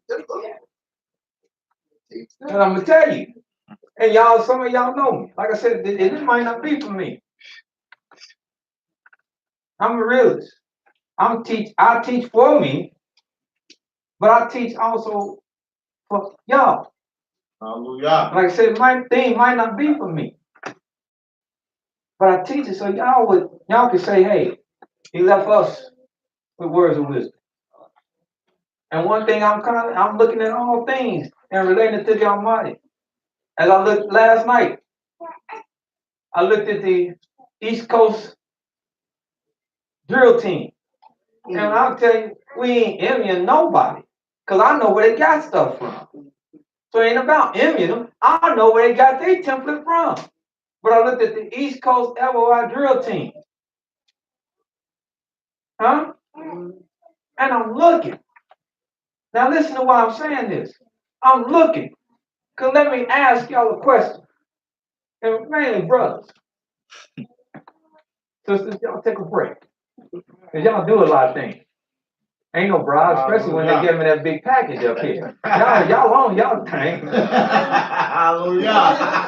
And I'm gonna tell you. And y'all, some of y'all know me. Like I said, it might not be for me. I'm a realist. I teach for me, but I teach also for y'all. Hallelujah. Like I said, my thing might not be for me. But I teach it so y'all can say, hey, he left us with words of wisdom. And one thing I'm looking at all things and relating it to the Almighty. As I looked last night, I looked at the East Coast drill team. And I'll tell you, we ain't envying nobody. Because I know where they got stuff from. So it ain't about envying them. I know where they got their template from. But I looked at the East Coast FOI drill team. Huh? And I'm looking. Now listen to why I'm saying this. I'm looking. Because let me ask y'all a question. And mainly brothers. Sisters, y'all take a break. Because y'all do a lot of things. Ain't no bribe, especially when they give me that big package up here. Y'all on y'all thing. Hallelujah.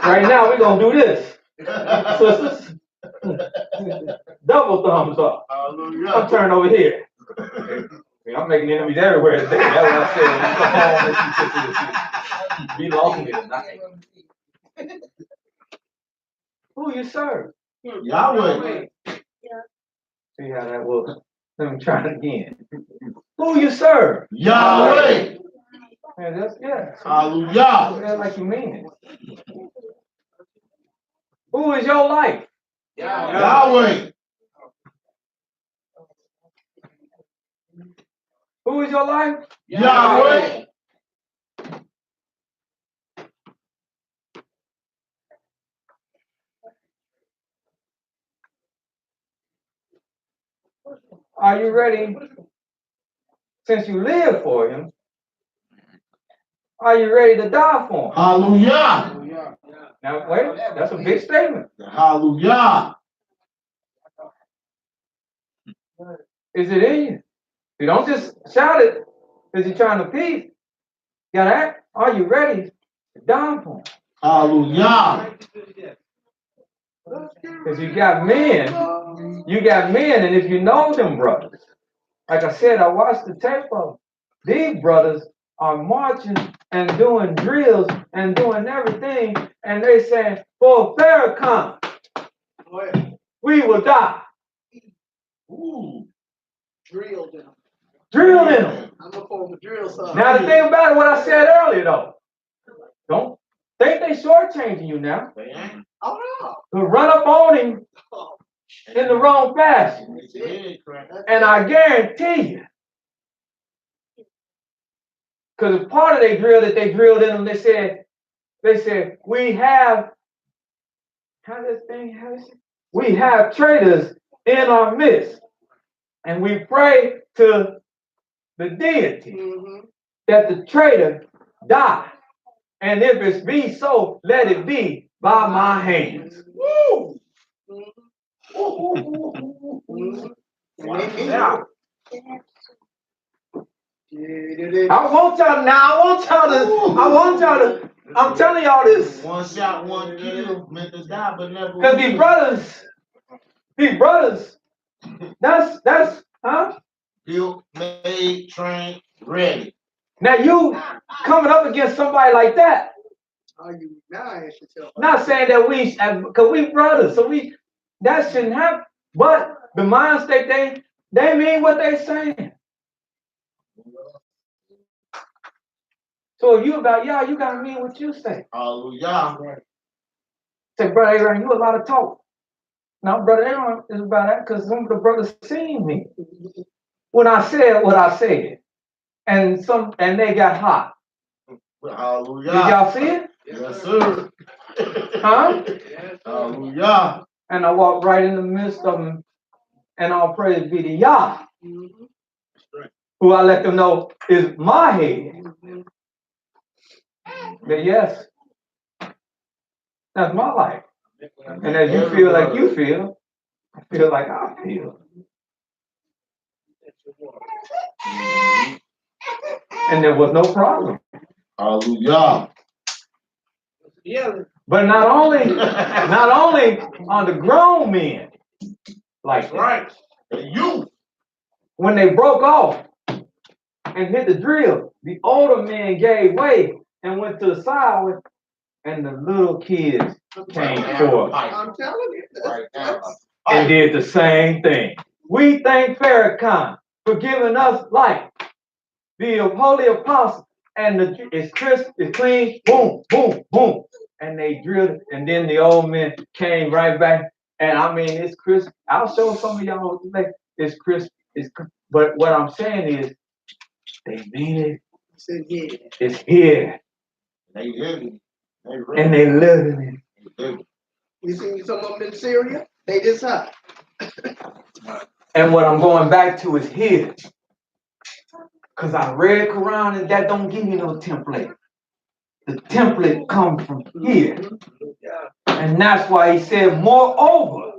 Right now, we're going to do this. Sisters, double thumbs up. I'm Hallelujah. turning over here. I'm making enemies everywhere today. That's what I said. Be lonely tonight. Who you serve? Yahweh. See how that was. Let me try it again. Who you serve? Yahweh. Man, yeah. Hallelujah. That's like you mean it. Who is your life? Yahweh. Who is your life? Yahweh. Are you ready? Since you live for him, are you ready to die for him? Hallelujah. Now, wait, that's a big statement. Hallelujah. Is it in you? You don't just shout it because you're trying to peace. You gotta ask, are you ready to die for him? Hallelujah. Because you got men, and if you know them brothers, like I said, I watched the tape of them. These brothers are marching and doing drills and doing everything, and they saying, for Farrakhan, we will die. Ooh. Drilled in them. Drilled in them. I'm gonna form a drill son. Now the thing about it, what I said earlier though, don't think they shortchanging you now. Oh no. To run up on him in the wrong fashion. And I guarantee you, because part of their drill that they drilled in them, they said, we have, we have traitors in our midst. And we pray to the deity that the traitor die. And if it be so, let it be by my hands. Woo! Yeah. I want y'all to, I'm telling y'all this. One shot, one kill, meant to die, but never. Because these brothers, that's, huh? Built, made, trained, ready. Now you coming up against somebody like that. Are you now? I should tell. Not saying that because we brothers, so we That shouldn't happen. But the mind state, they mean what they saying. So if you about y'all, you gotta mean what you say. Hallelujah. Say, brother Aaron, you a lot of talk. Now, brother Aaron is about that because some of the brothers seen me when I said what I said, and they got hot. Hallelujah. Did y'all see it? Yes, sir. Huh? Hallelujah. And I walked right in the midst of them, and all praise be to Yah, who I let them know is my head. But yes, that's my life. And as you feel like you feel, I feel like I feel. And there was no problem. Hallelujah. But not only are the grown men like that. Right. You. When they broke off and hit the drill, the older men gave way and went to the side, and the little kids came forth I'm telling you. Right now. and did the same thing. We thank Farrakhan for giving us life. The holy apostle, and it's crisp, it's clean, boom, boom, boom. And they drilled, and then the old men came right back. And I mean, it's crisp. I'll show some of y'all today. It's crisp. But what I'm saying is, they mean it. It's here. They living. And they living it. You see some of them in Syria? They this high. And what I'm going back to is here. Because I read Quran and that don't give you no template. The template comes from here. And that's why he said, moreover,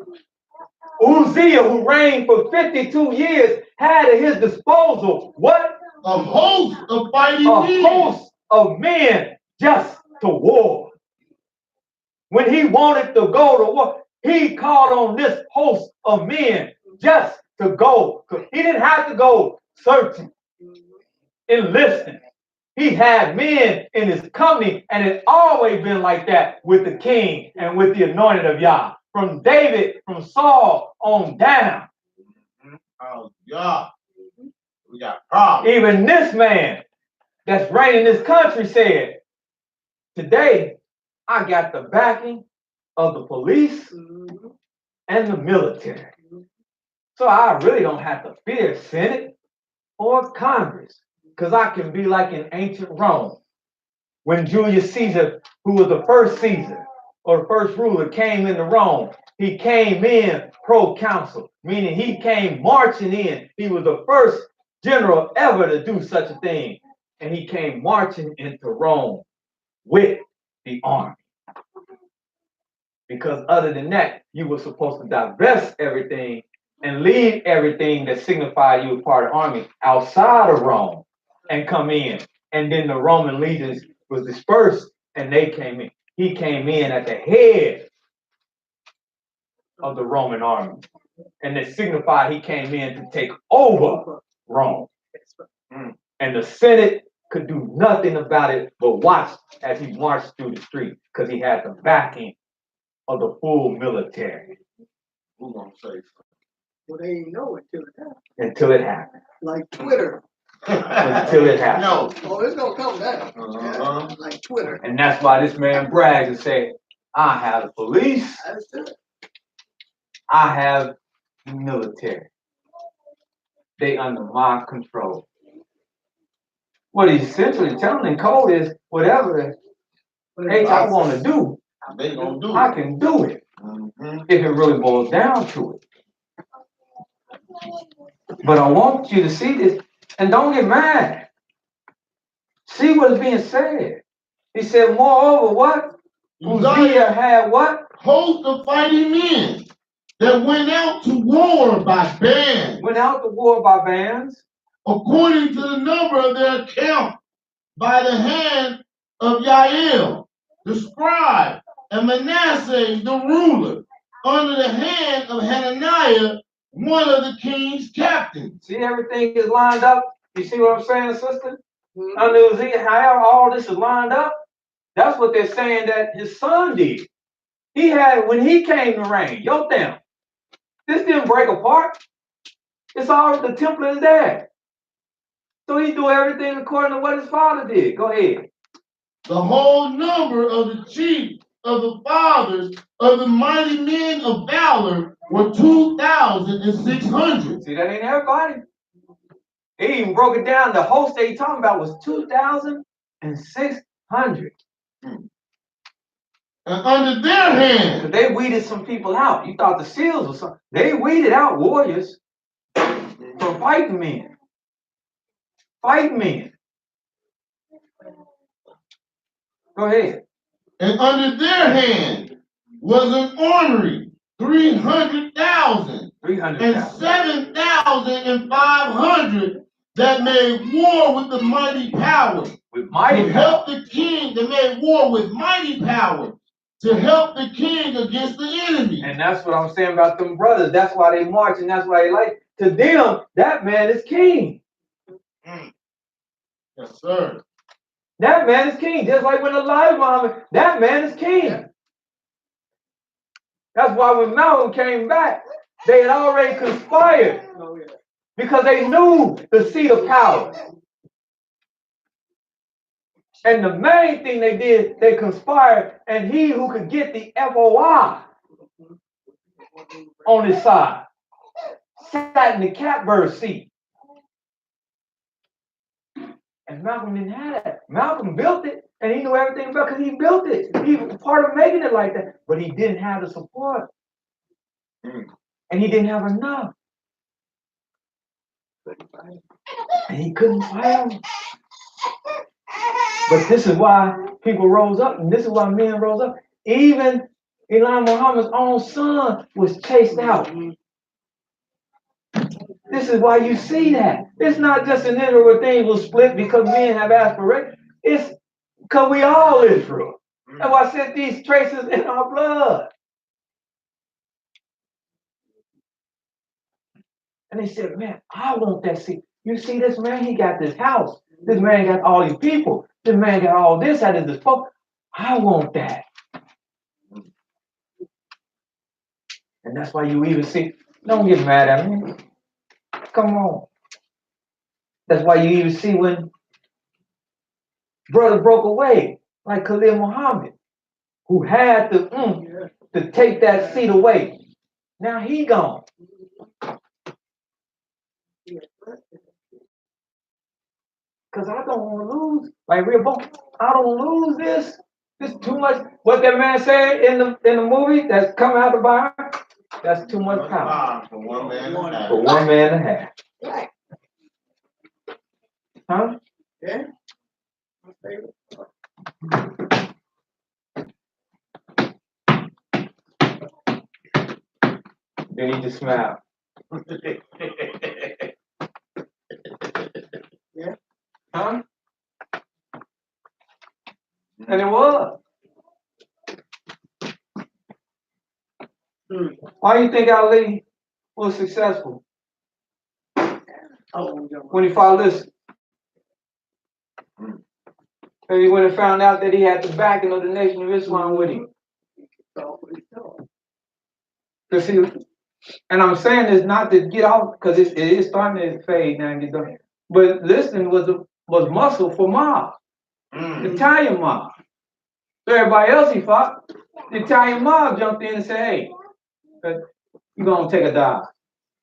Uzziah, who reigned for 52 years, had at his disposal what? A host of fighting A men. host of men just to war. When he wanted to go to war, he called on this host of men just to go. He didn't have to go searching, enlisting. He had men in his company, and it's always been like that with the king and with the anointed of Yah. From David, from Saul on down. Oh, yeah. We got problems. Even this man that's reigning this country said, today I got the backing of the police and the military. So I really don't have to fear Senate or Congress, because I can be like in ancient Rome. When Julius Caesar, who was the first Caesar, or the first ruler, came into Rome, he came in pro-consul, meaning he came marching in. He was the first general ever to do such a thing. And he came marching into Rome with the army. Because other than that, you were supposed to divest everything and leave everything that signified you were part of the army outside of Rome and come in. And then the Roman legions was dispersed and they came in. He came in at the head of the Roman army. And it signified he came in to take over Rome. And the Senate could do nothing about it but watch as he marched through the street because he had the backing of the full military. Who's gonna say something? Well, they ain't know until it happened. Until it happened. Like Twitter. Until it happened. No. Oh, it's gonna come down. Uh-huh. Like Twitter. And that's why this man brags and said, I have the police, That's it. I have the military. They under my control. What he's essentially telling in code is whatever I want to do, They gonna do I it. can do it Mm-hmm. if it really boils down to it. But I want you to see this and don't get mad. See what is being said. He said, moreover, what? Uzziah had what? Host of fighting men that went out to war by bands, Went out to war by bands, according to the number of their camp, by the hand of Yael, the scribe, and Manasseh, the ruler, under the hand of Hananiah, one of the king's captains. see everything is lined up. You see what I'm saying, sister? Under Uzziah, how all this is lined up. That's what they're saying that his son did. He had, when he came to reign, Yotam, This didn't break apart. It's all, the temple is there. So he do everything according to what his father did. Go ahead. The whole number of the chief of the fathers of the mighty men of valor were 2,600. See, that ain't everybody. He even broke it down. The host they talking about was 2,600. And under their hand, So they weeded some people out. You thought the seals or something. They weeded out warriors from fighting men. Fighting men. Go ahead. and under their hand was an ornery, 300,000, 300,000. and 7,500 that made war with the mighty power. With mighty to help the king, that made war with mighty power to help the king against the enemy. And that's what I'm saying about them brothers. That's why they march and that's why they like. To them, that man is king. Yes, sir. That man is king. Just like when Elijah Muhammad, that man is king. That's why when Malcolm came back, they had already conspired because they knew the seat of power. And the main thing they did, they conspired, and he who could get the FOI on his side sat in the catbird seat. And Malcolm didn't have that. Malcolm built it, and he knew everything about it because he built it. He was part of making it like that, but he didn't have the support. And he didn't have enough. And he couldn't fight him. But this is why people rose up, and this is why men rose up. Even Elijah Muhammad's own son was chased out. This is why you see that. It's not just an Israel where things will split because men have aspirations. It's because we all Israel. That's why I said these traces in our blood. And they said, man, I want that seat. You see this man, he got this house. This man got all these people. This man got all this at his disposal. I want that. And that's why you even see, don't get mad at me. Come on. That's why you even see when brother broke away, like Khalil Muhammad, who had to take that seat away. Now he gone. Because I don't want to lose. Like real bone, I don't lose this. This is too much. What that man said in the movie that's coming out the bar, that's too much power. For one man to have. For one man to have. Huh? Yeah. Then he just smiled. Yeah. Huh? And it was. Why do you think Ali was successful? When he followed this. And he went and found out that he had the backing of the Nation of Islam with him. Because he, and I'm saying this not to get off, because it is starting to fade now and get done. But listening was muscle for mob, the Italian mob. So everybody else he fought, the Italian mob jumped in and said, hey, you're going to take a dive.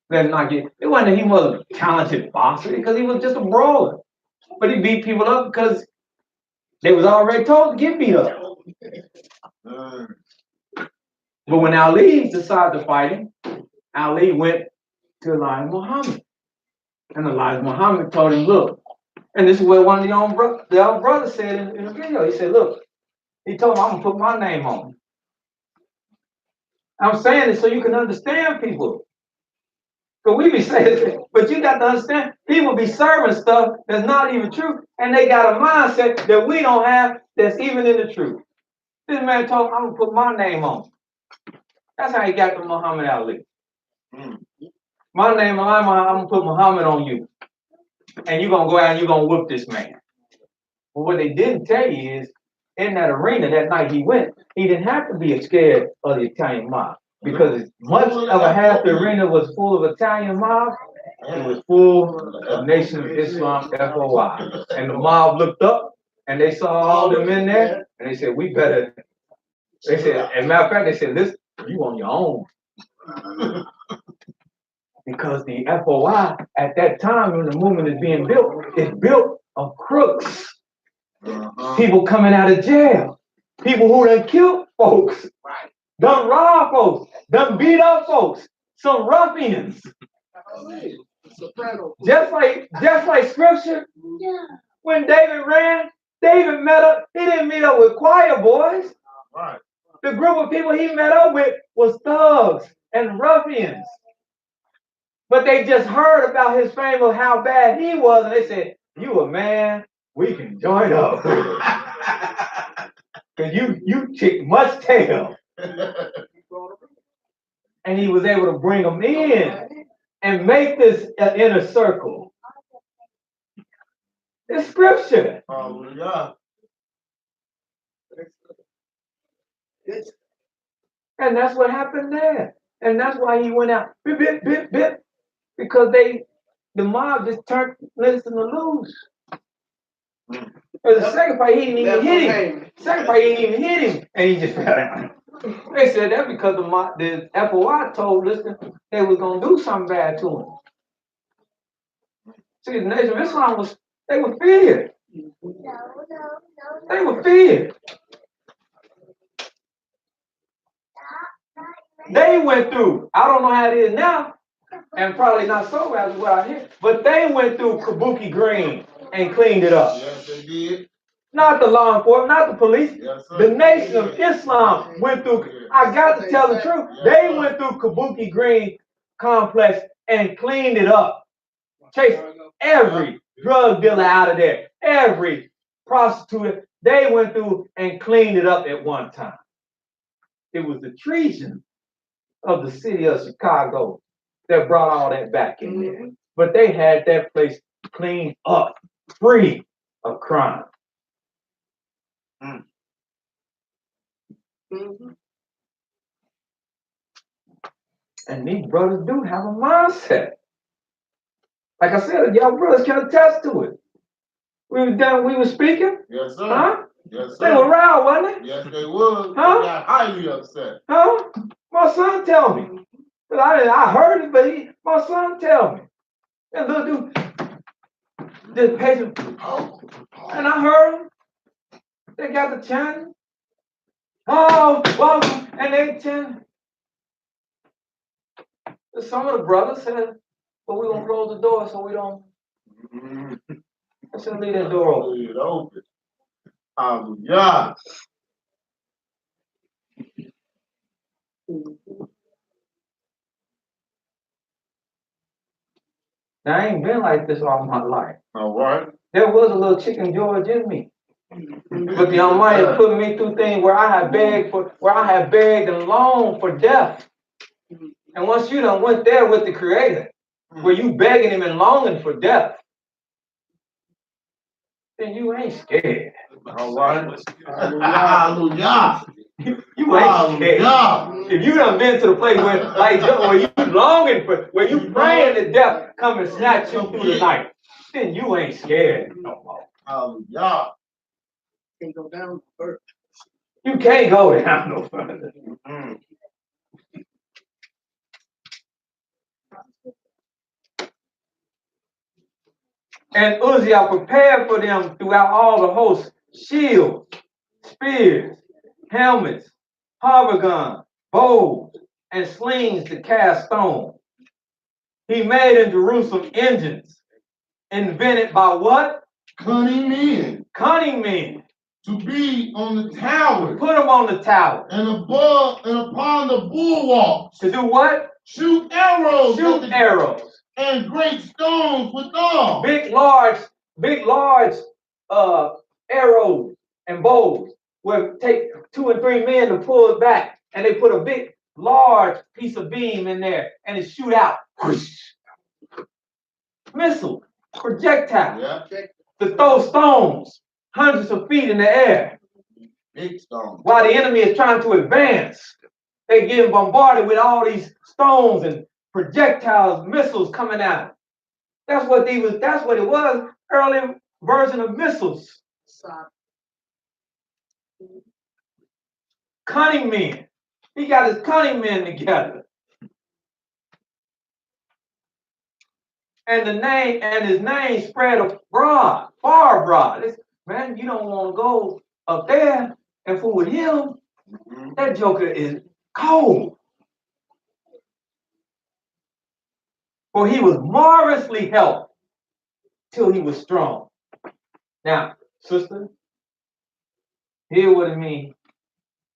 Let him not get, it wasn't that he was a talented boxer, because he was just a brawler. But he beat people up because they was already told to get beat up. But when Ali decided to fight him, Ali went to Elijah Muhammad. And Elijah Muhammad told him, look, and this is what one of the old brothers said in the video. He said, look, he told him, I'm going to put my name on him. I'm saying this so you can understand people. Because we be saying, but you got to understand, people be serving stuff that's not even true, and they got a mindset that we don't have that's even in the truth. This man told him, I'm going to put my name on him. That's how he got to Muhammad Ali. My name, I'm going to put Muhammad on you. And you're going to go out and you're going to whoop this man. But what they didn't tell you is, in that arena that night he went, he didn't have to be scared of the Italian mob. because much of a half the arena was full of Italian mob. It was full of Nation of Islam FOI. And the mob looked up and they saw all them in there and they said, we better. They said, as a matter of fact, they said, listen, you on your own. Because the FOI at that time when the movement is being built, it's built of crooks. People coming out of jail. People who done killed folks. Done robbed folks. Done beat up folks. Some ruffians. Just like scripture. When David ran, David met up, he didn't meet up with choir boys. Right. The group of people he met up with was thugs and ruffians. But they just heard about his fame of how bad he was, and they said, you a man, we can join up. Because you kick much tail. And he was able to bring them in and make this an inner circle. It's scripture. Hallelujah. And that's what happened there. And that's why he went out. Bip, bip, bip, bip. Because the mob just turned listen to loose. But the second fight, he didn't even hit him. Second fight, he didn't even hit him. And he just fell down. They said that because the FOI told listen, they was going to do something bad to him. See, the Nation of Islam they were feared. They were feared. They went through, I don't know how it is now, and probably not so as what I hear, but they went through Kabuki Green and cleaned it up. Yes, they did. Not the law enforcement, not the police. Yes, sir. The Nation of Islam went through, I got to tell the truth, they went through Kabuki Green complex and cleaned it up. Chased every drug dealer out of there, every prostitute, they went through and cleaned it up at one time. It was the treason of the city of Chicago that brought all that back in there. But they had that place cleaned up, free of crime. And these brothers do have a mindset. Like I said, y'all brothers can attest to it. We were speaking. Yes, sir. Huh? Yes, They sir. were loud, wasn't they? Yes, they would. Huh? They got highly upset. Huh? My son tell me. But I heard it, but my son tell me. And little dude, this patient, and I heard them. They got the chanting. Oh, welcome, and they chanting. Some of the brothers said, but we're gonna close the door so we don't. I said, leave that door open. Leave it open. Hallelujah. Now, I ain't been like this all my life. All right. There was a little chicken George in me. But the Almighty put me through things where I have begged and longed for death. And once you done went there with the Creator, where you begging him and longing for death, then you ain't scared. All right. Hallelujah. You ain't scared. If you done been to the place where you longing for, where you praying that death come and snatch you through the night, then you ain't scared no more. Hallelujah. Can't go down first. You can't go down no further. And Uzziah prepared for them throughout all the hosts, shields, spears, helmets, harvest guns, bows, and slings to cast stones. He made in Jerusalem engines, invented by what? Cunning men. Cunning men. To be on the tower. Put them on the tower. And above and upon the bulwarks. To do what? Shoot arrows. Shoot arrows. And great stones withal. Big, large arrows and bows will take 2 and 3 men to pull it back. And they put a big, large piece of beam in there and it shoot out. Whoosh. Missile, projectile. Yeah. To throw stones hundreds of feet in the air. Big stones. While the enemy is trying to advance. They getting bombarded with all these stones and projectiles, missiles coming at them. That's what it was, early version of missiles. Cunning men. He got his cunning men together. And his name spread abroad, far abroad. Man, you don't want to go up there and fool with him. That joker is cold. For he was marvelously helped till he was strong. Now, sister, hear what it means.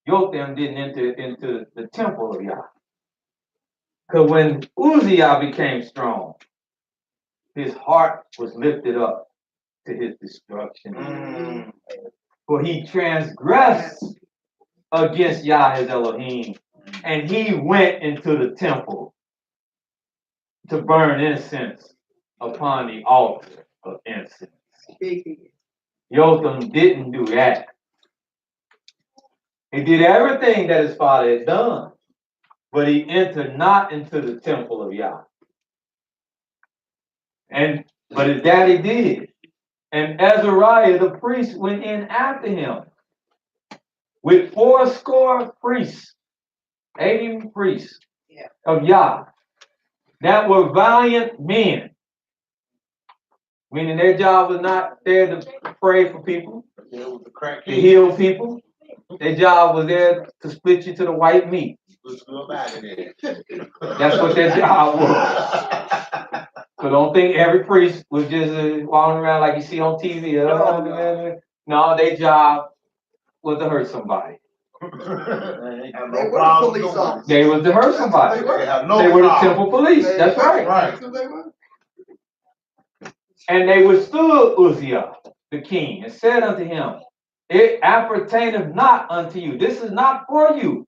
Jotham didn't enter into the temple of Yah. Because when Uzziah became strong, his heart was lifted up to his destruction. For he transgressed against Yah his Elohim, and he went into the temple to burn incense upon the altar of incense. Jotham didn't do that. He did everything that his father had done, but he entered not into the temple of Yah. But his daddy did. And Azariah the priest went in after him with 80 priests, 80 priests of Yah that were valiant men. Meaning their job was not there to pray for people, to heal people. Their job was there to split you to the white meat. That's what their job was. So don't think every priest was just walking around like you see on TV. No, their job was to hurt somebody. They were the police officers. They was to hurt somebody. They were the temple police. That's right. And they withstood Uzziah, the king, and said unto him, it appertaineth not unto you. This is not for you,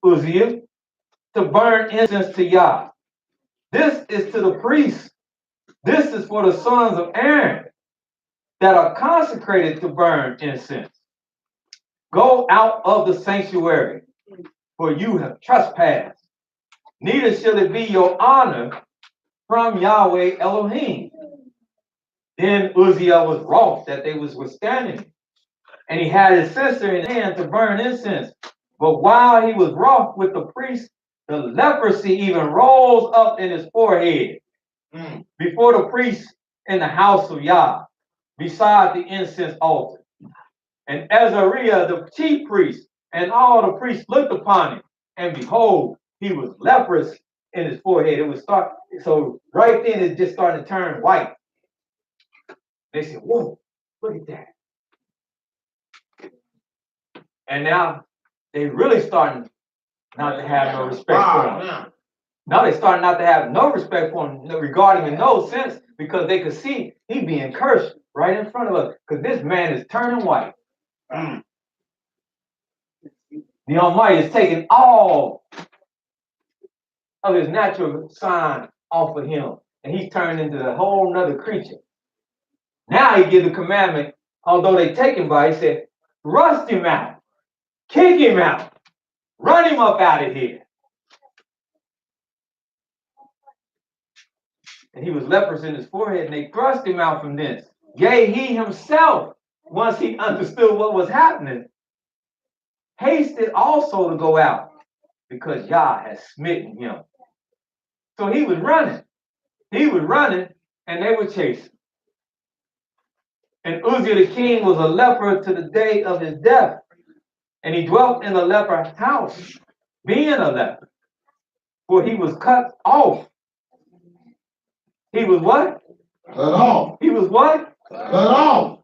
Uzziah, to burn incense to Yah. This is to the priests. This is for the sons of Aaron that are consecrated to burn incense. Go out of the sanctuary, for you have trespassed. Neither shall it be your honor from Yahweh Elohim. Then Uzziah was wroth that they was withstanding him, and he had his censer in hand to burn incense. But while he was wroth with the priest, the leprosy even rose up in his forehead before the priest in the house of Yah, beside the incense altar. And Azariah, the chief priest, and all the priests looked upon him, and behold, he was leprous in his forehead. So right then it just started to turn white. They said, whoa, look at that. And now they really starting not to have no respect for him. Now they starting not to have no respect for him regarding him in no sense, because they could see he being cursed right in front of us, because this man is turning white. The Almighty is taking all of his natural sign off of him, and he's turned into a whole nother creature. Now he gives the commandment, although they take him by, he said, thrust him out, kick him out, run him up out of here. And he was leprous in his forehead, and they thrust him out from thence. Yea, he himself, once he understood what was happening, hasted also to go out, because Yah had smitten him. So he was running. He was running, and they were chasing. And Uzziah the king was a leper to the day of his death. And he dwelt in a leper house, being a leper. For he was cut off. He was what? Cut off. He was what? Cut off.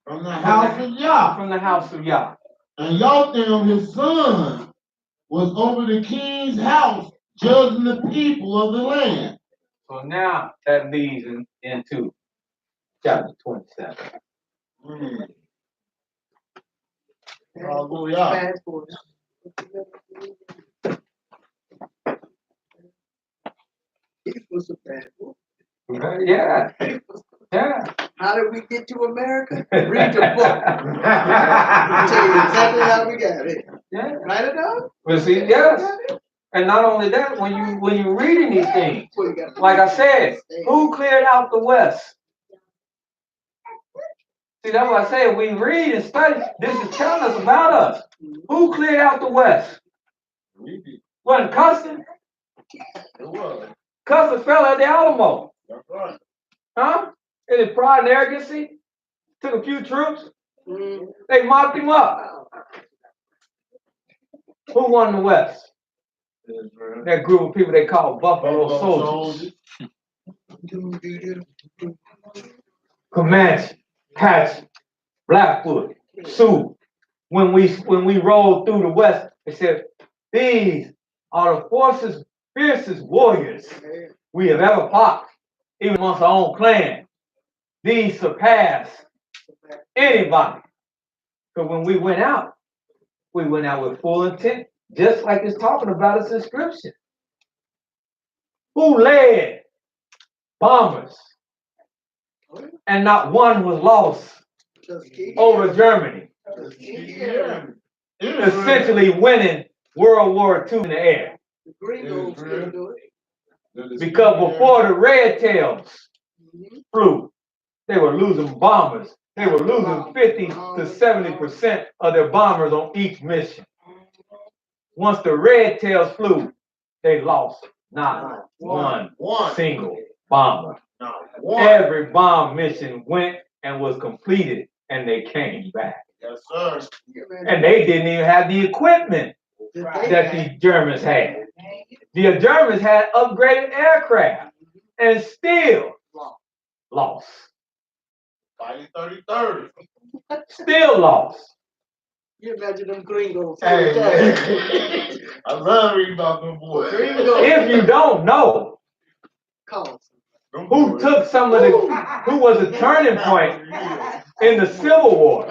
From the house of Yah. From the house of Yah. And Jotham, his son, was over the king's house, judging the people of the land. So now that leads into chapter 27. Hallelujah. Fast forward. It was a bad boy. Yeah. Yeah. How did we get to America? Read the book. I'll tell you exactly how we got it. Yeah. Write it down. Well, see, yes. And not only that, when you're reading these things, like I said, who cleared out the West? See, that's what I said. We read and study. This is telling us about us. Who cleared out the West? Wasn't Custer? It was. Custer fell at the Alamo. That's right. Huh? In his pride and arrogancy, took a few troops. Mm. They mocked him up. Who won the West? That group of people they call Buffalo Soldiers. Comanche, Apache, Blackfoot, Sioux. When we rolled through the West, they said, these are the fiercest warriors we have ever fought, even amongst our own clan. These surpass anybody. Because when we went out with full intent, just like it's talking about us in Scripture. Who led bombers? And not one was lost over Germany. Essentially winning World War II in the air. The gringos couldn't do it. Because before the Red Tails flew, they were losing bombers. They were losing 50 to 70% of their bombers on each mission. Once the Red Tails flew, they lost not one single bomber. Every bomb mission went and was completed, and they came back. Yes, sir. And they didn't even have the equipment that the Germans had. The Germans had upgraded aircraft and still lost. Fighting 30-30. Still lost. You imagine them gringos. Hey, I love reading about them boys. If you don't know who took who was a turning point in the Civil War,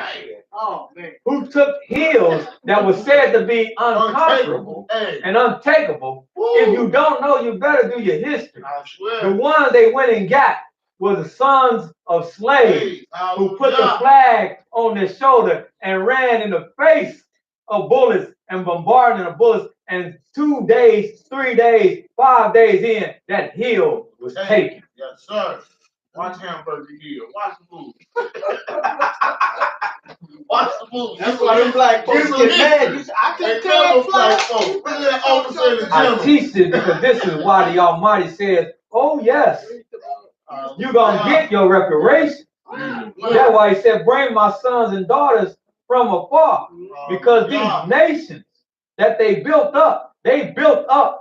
Oh, man. who took hills that were said to be unconquerable and untakeable, if you don't know, you better do your history. I swear. The one they went and got were the sons of slaves who put the flag on their shoulder and ran in the face of bullets and bombarding the bullets. And 2 days, 3 days, 5 days in, that hill was taken. Yes, sir. Watch Hamburger Hill. Watch the movie. Watch the movie. That's why them black folks get mad. I They can tell never that black flag. folks. Look at that officer in the I general. teach this because this is why the Almighty says, oh yes, you're going to get your reparation. That's why he said, bring my sons and daughters from afar. Because these nations that they built up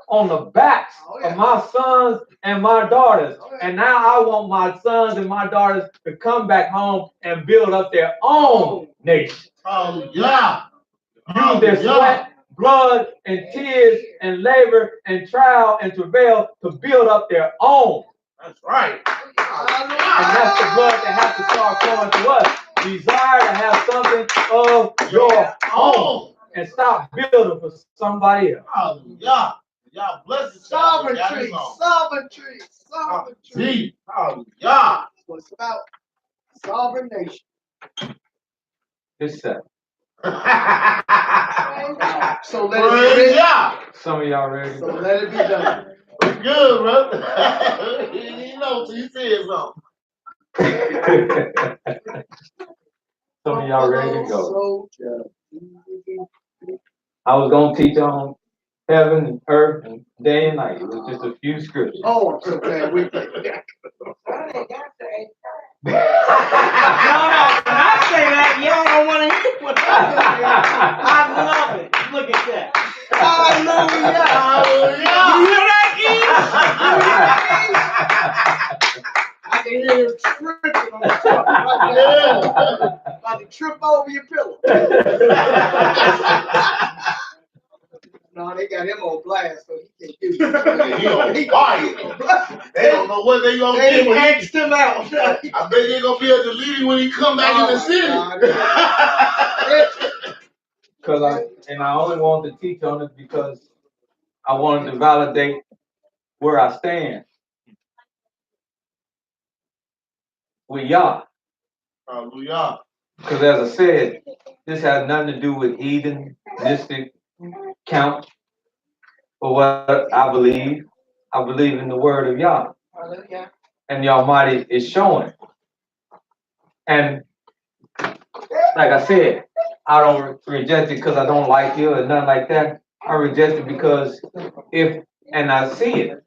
on the backs of my sons and my daughters. And now I want my sons and my daughters to come back home and build up their own nation. Hallelujah. Use their sweat, blood, and tears, and labor, and trial, and travail to build up their own. That's right. And that's the blood that has to start flowing to us. Desire to have something of your own. And stop building for somebody else. Hallelujah. Y'all bless it. Sovereignty. Sovereignty. Sovereignty. Hallelujah. What's about sovereign nation. It's set. So let it be done. Some of y'all ready? So let it be done. It's good, brother. You know, you said something. Some of y'all ready to go. So, I was going to teach on heaven and earth and day and night. It was just a few scriptures. oh, I'm so glad we did. No, when I say that, y'all don't want to hear what I say. I love it. Look at that. Hallelujah. You hear that, Keith? I can hear him tripping on the truck. About to trip over your pillow. No, they got him on blast, so he can't do it. He on fire. They don't know what they gonna They do when he. axed him out. I bet they gonna be able to lead him when he come back in the city. I only wanted to teach on it because I wanted to validate where I stand with Yah. Hallelujah. Because as I said, this has nothing to do with heathenistic count or what I believe. I believe in the word of Yah. Hallelujah. And the Almighty is showing. And like I said, I don't reject it because I don't like you or nothing like that. I reject it because and I see it,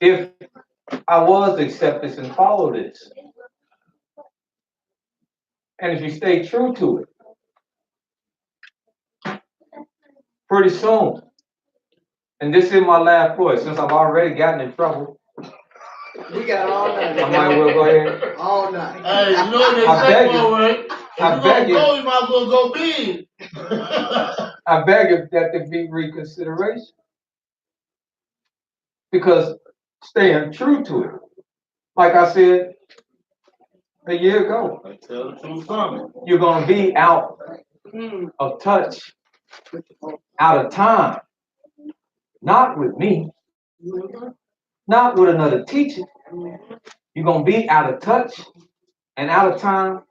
if I was to accept this and follow this, and if you stay true to it, pretty soon, and this is my last point, since I've already gotten in trouble, We got all night. I might well go ahead. All night. Hey, you know what they I say, beg you. boy, right? If I you beg gonna you. go, you might as well go big. I beg if that to be reconsideration. Because staying true to it, like I said a year ago, I tell the truth, something. you're going to be out of touch, out of time. Not with me, not with another teacher. You're going to be out of touch and out of time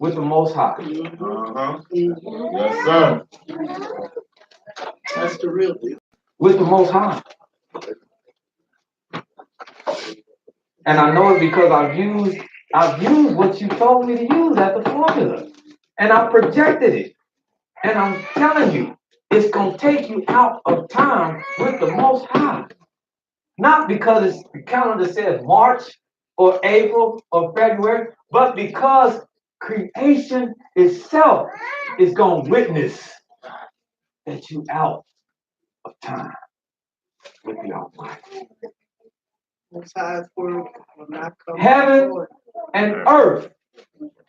with the Most High. Uh-huh. Yes, sir. That's the real deal. With the Most High. And I know it because I've used what you told me to use as the formula. And I projected it. And I'm telling you, it's going to take you out of time with the Most High. Not because it's, the calendar says March or April or February, but because creation itself is going to witness that you out of time with the Almighty. Most High's word will not come. Heaven forward. and earth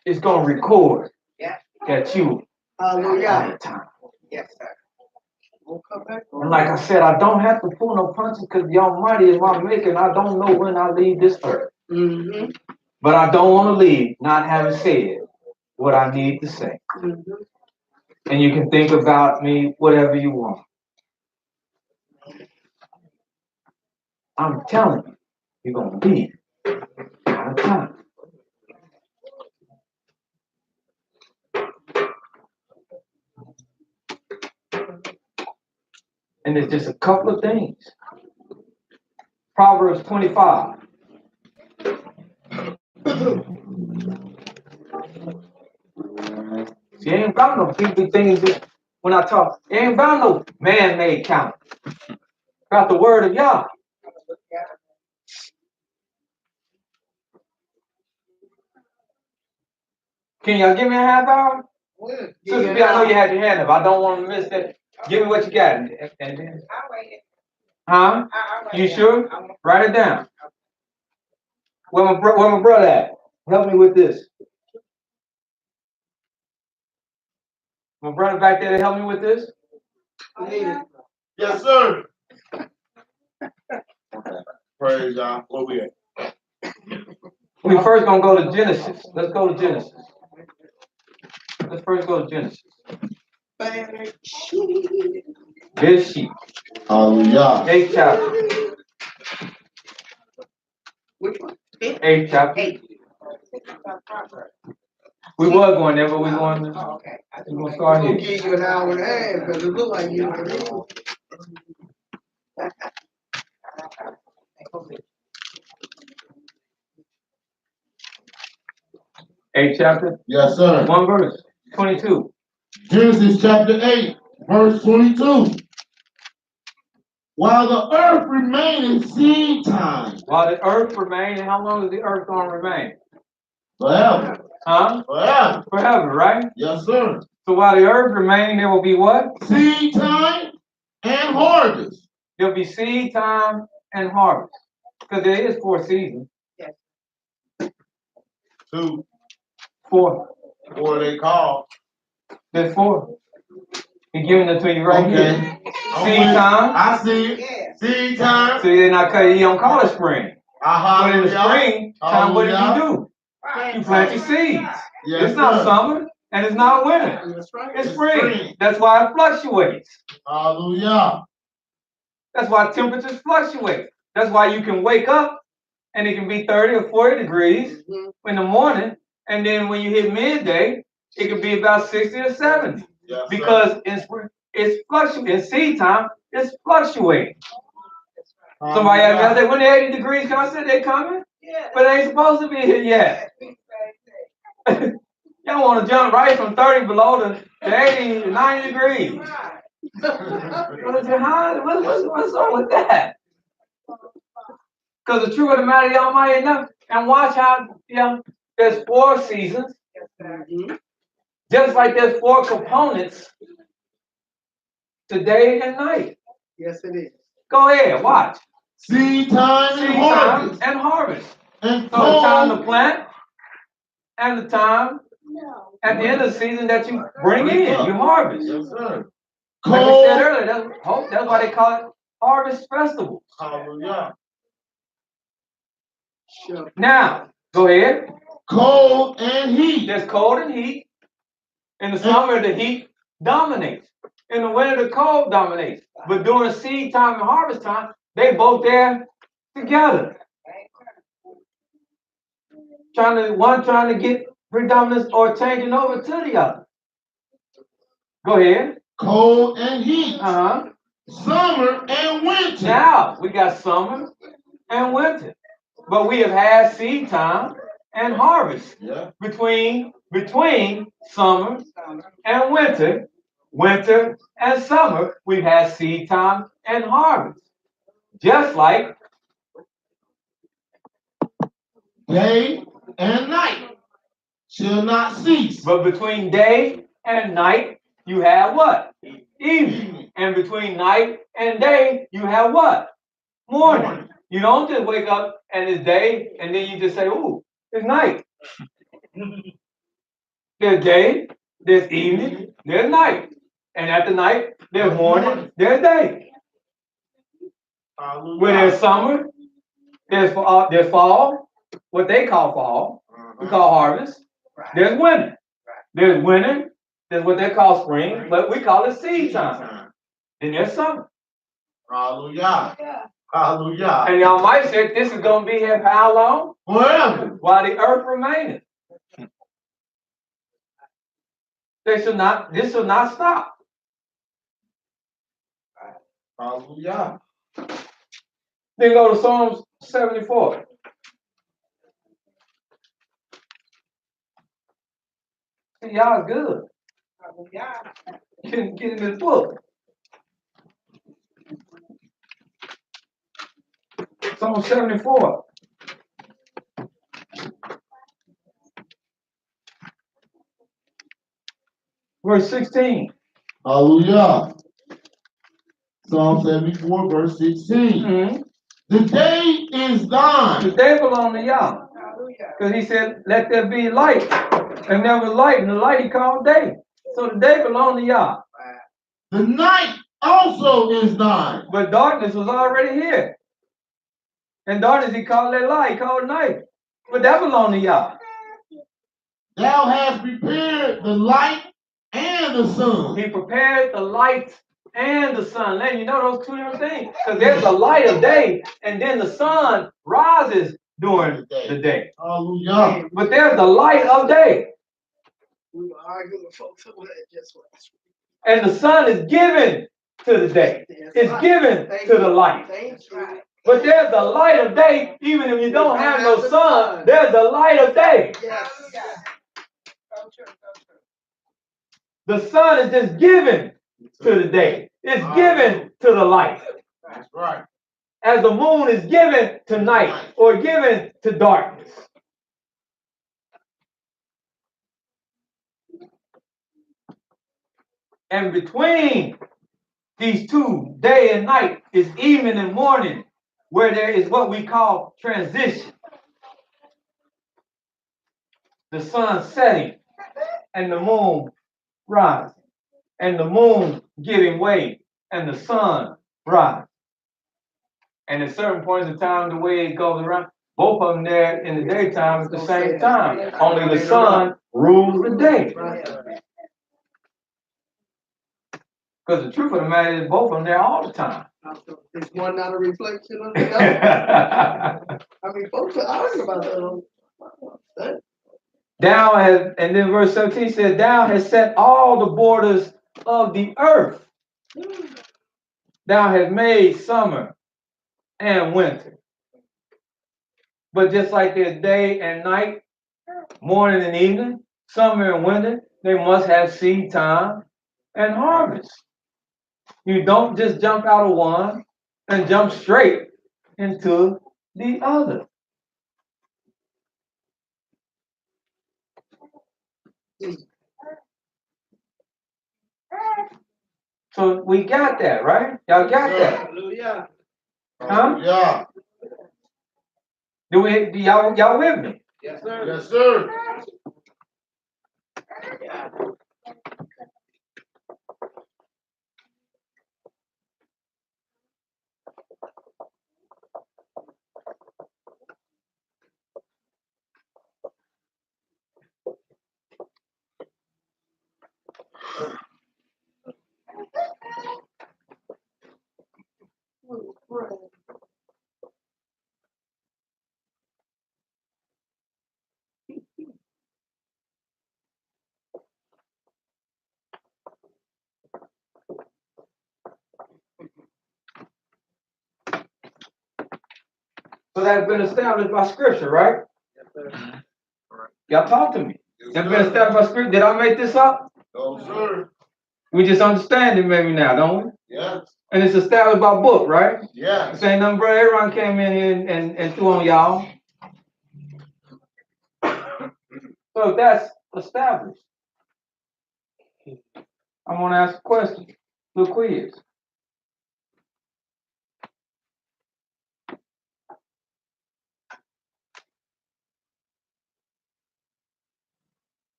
is going to record Yeah. that you out Hallelujah. of time. Yes, sir. We'll come back. And like I said, I don't have to pull no punches because the Almighty is my maker, and I don't know when I leave this earth. Mm-hmm. But I don't want to leave not having said what I need to say. Mm-hmm. And you can think about me whatever you want. I'm telling you, you're going to be out of time. And there's just a couple of things. Proverbs 25. See, ain't about no people things that when I talk, ain't about no man-made count. About the word of Yah. Can y'all give me a half hour? Sister B, I know you had your hand up. I don't want to miss that. Give me what you got. And then, I'll wait it. huh? I'll wait You it. sure? Write it down. Where my brother at? Help me with this. My brother back there to help me with this? Yes, sir. Praise God. Where we at? We first gonna go to Genesis. Let's go to Genesis. Let's first go to Genesis. This sheep. Hallelujah. 8th chapter. Which one? 8th chapter. We was going there, but we're going to, Oh, okay. we're gonna start We'll here. give you an hour and a half because it look like you can read. 8th chapter, Yes, sir. 1 verse, 22. Genesis chapter 8, verse 22. While the earth remained in seed time. While the earth remains, and how long is the earth gonna remain? Forever. Huh? Forever. Forever, right? Yes, sir. So while the earth remains, there will be what? Seed time and harvest. There'll be seed time and harvest. Because there is 4 seasons. Two. 4. What they call. There's 4. He's giving it to you right here. Seed time. I see it. Yeah. Seed time. So then you don't call it spring. But in the spring time, what did you do? You plant your seeds. Yes, It's not sir. summer and it's not winter. That's right. It's spring. That's why it fluctuates. Hallelujah. That's why temperatures fluctuate. That's why you can wake up and it can be 30 or 40 degrees in the morning, And then when you hit midday, it could be about 60 or 70. Yes, sir. Because in spring, it's fluctuating. In seed time, it's fluctuating. Somebody asked me, I said, when the 80 degrees come, I said, they coming? But they ain't supposed to be here yet. Y'all want to jump right from 30 below to 80 to 90 degrees. What's wrong with that? Because the truth of the matter, y'all might enough. And watch how, there's 4 seasons. Just like there's 4 components to day and night. Yes, it is. Go ahead, watch. Seed time and Seed harvest. time and harvest. And So the time to plant and the time at the end of the season that you bring in, you harvest. Yes, sir. Like we said earlier, that's why they call it harvest festival. Hallelujah. Sure. Now, go ahead. Cold and heat. There's cold and heat. In the summer, the heat dominates. In the winter, the cold dominates. But during seed time and harvest time, they both there together. Trying to get predominance or changing over to the other. Go ahead. Cold and heat. Summer and winter. Now we got summer and winter. But we have had seed time and harvest. Yeah. Between summer and winter and summer, we've had seed time and harvest. Just like day and night shall not cease. But between day and night, you have what? Evening. And between night and day, you have what? Morning. You don't just wake up and it's day and then you just say, ooh, it's night. There's day, there's evening, there's night. And at the night, there's morning, there's day. When there's summer, there's fall, what they call fall, we call harvest. There's winter. There's winter, there's what they call spring, but we call it seed time. Then there's summer. Hallelujah. Hallelujah. And y'all might say this is going to be here for how long? Forever. While the earth remaineth. This should not stop. Hallelujah. Then go to Psalms 74. See, y'all is good. Get in this book. Psalm 74. Verse 16. Hallelujah. Psalm 74, verse 16. The day is thine. The day belongs to Yah. Because he said, let there be light. And there was light, and the light he called day. So the day belonged to Yah. The night also is thine. But darkness was already here. And darkness he called that light, he called night. But that belonged to Yah. Thou hast prepared the light and the sun. He prepared the light and the sun. Letting you know those 2 different things. Because there's the light of day, and then the sun rises during the day. Hallelujah. But there's the light of day. We were arguing with folks over that just once. And the sun is given to the day. It's given to the light. But there's the light of day, even if you don't have no sun, there's the light of day. Yes. The sun is just given to the day. It's given to the light. That's right. As the moon is given to night or given to darkness. And between these 2, day and night, is evening and morning, where there is what we call transition. The sun setting and the moon rising, and the moon giving way and the sun rising. And at certain points in time, the way it goes around, both of them there in the daytime at the same time. Only the sun rules the day. Because the truth of the matter is both of them there all the time. Is one not a reflection of the other? I mean, folks are arguing about that. Thou has, and then verse 17 said, thou hast set all the borders of the earth. Thou hast made summer and winter. But just like there's day and night, morning and evening, summer and winter, they must have seed time and harvest. You don't just jump out of one and jump straight into the other. So we got that, right? Y'all got that? Hallelujah. Huh? Yeah. Do y'all with me? Yes, sir. Yes, sir. So that's been established by scripture, right? Yes, sir. Y'all talk to me. That's been established by scripture. Did I make this up? No, sir. We just understand it maybe now, don't we? Yes. And it's established by book, right? Yes. This ain't nothing Brother Aaron came in here and threw on y'all. So if that's established, I want to ask a question. The quiz.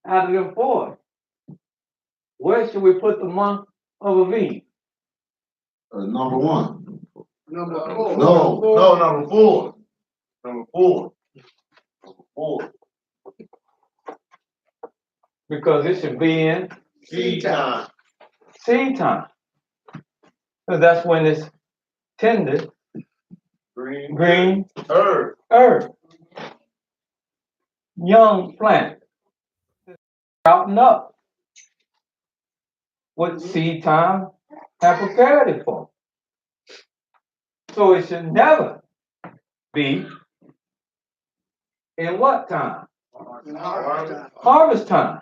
Out of them four, where should we put the month of Aviv? Number one. Number four. No, number four. Number four. Number four. Because it should be in Seed time. seed time. Because that's when it's tender, green Earth. herb, young plant, sprouting up. What seed time have prepared it for. So it should never be in what time? Harvest time.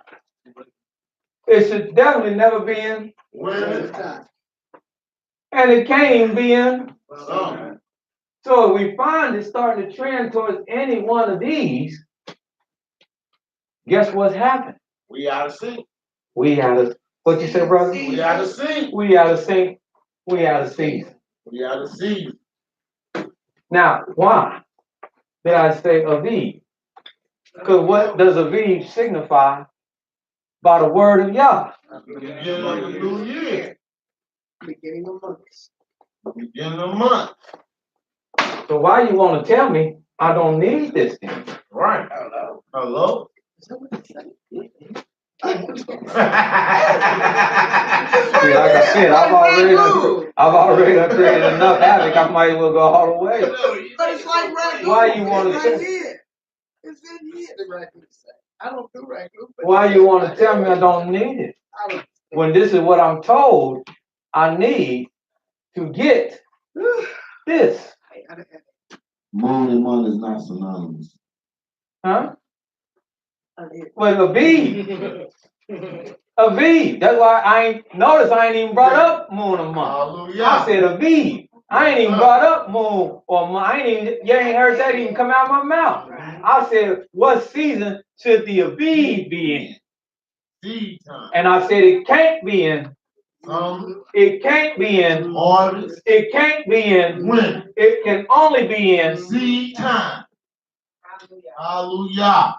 It should definitely never be in, Winter. and it can't be in. Summer. So if we find it starting to trend towards any one of these, guess what's happened? We out of sync. We out of, what you say, brother? We out of sync. We out of sync. We out of season. We out of season. Now, why did I say Aviv? Because what does Aviv signify by the word of Yah? Beginning of the new year. Beginning of months. Beginning of the month. So why you want to tell me I don't need this thing? Right. Hello. Hello? See, like I said, I've already created enough havoc. I might as well go all the way. But it's like ragu. Why you want to It's tell right me? here. It's in here, the ragu say. I don't do ragu. but Why it's you in want to right tell me here. I don't need it I don't. when this is what I'm told I need to get this? Moon and month is not synonymous. Huh? Well, Aviv. Aviv. That's why I ain't even brought up moon or month. Hallelujah. I said Aviv. I ain't even brought up moon or month. You ain't heard that even come out of my mouth. I said, what season should the Aviv be in? Seed time. And I said it can't be in. It can't be in. Harvest. It can't be in. Winter. It can only be in. Seed time. Hallelujah.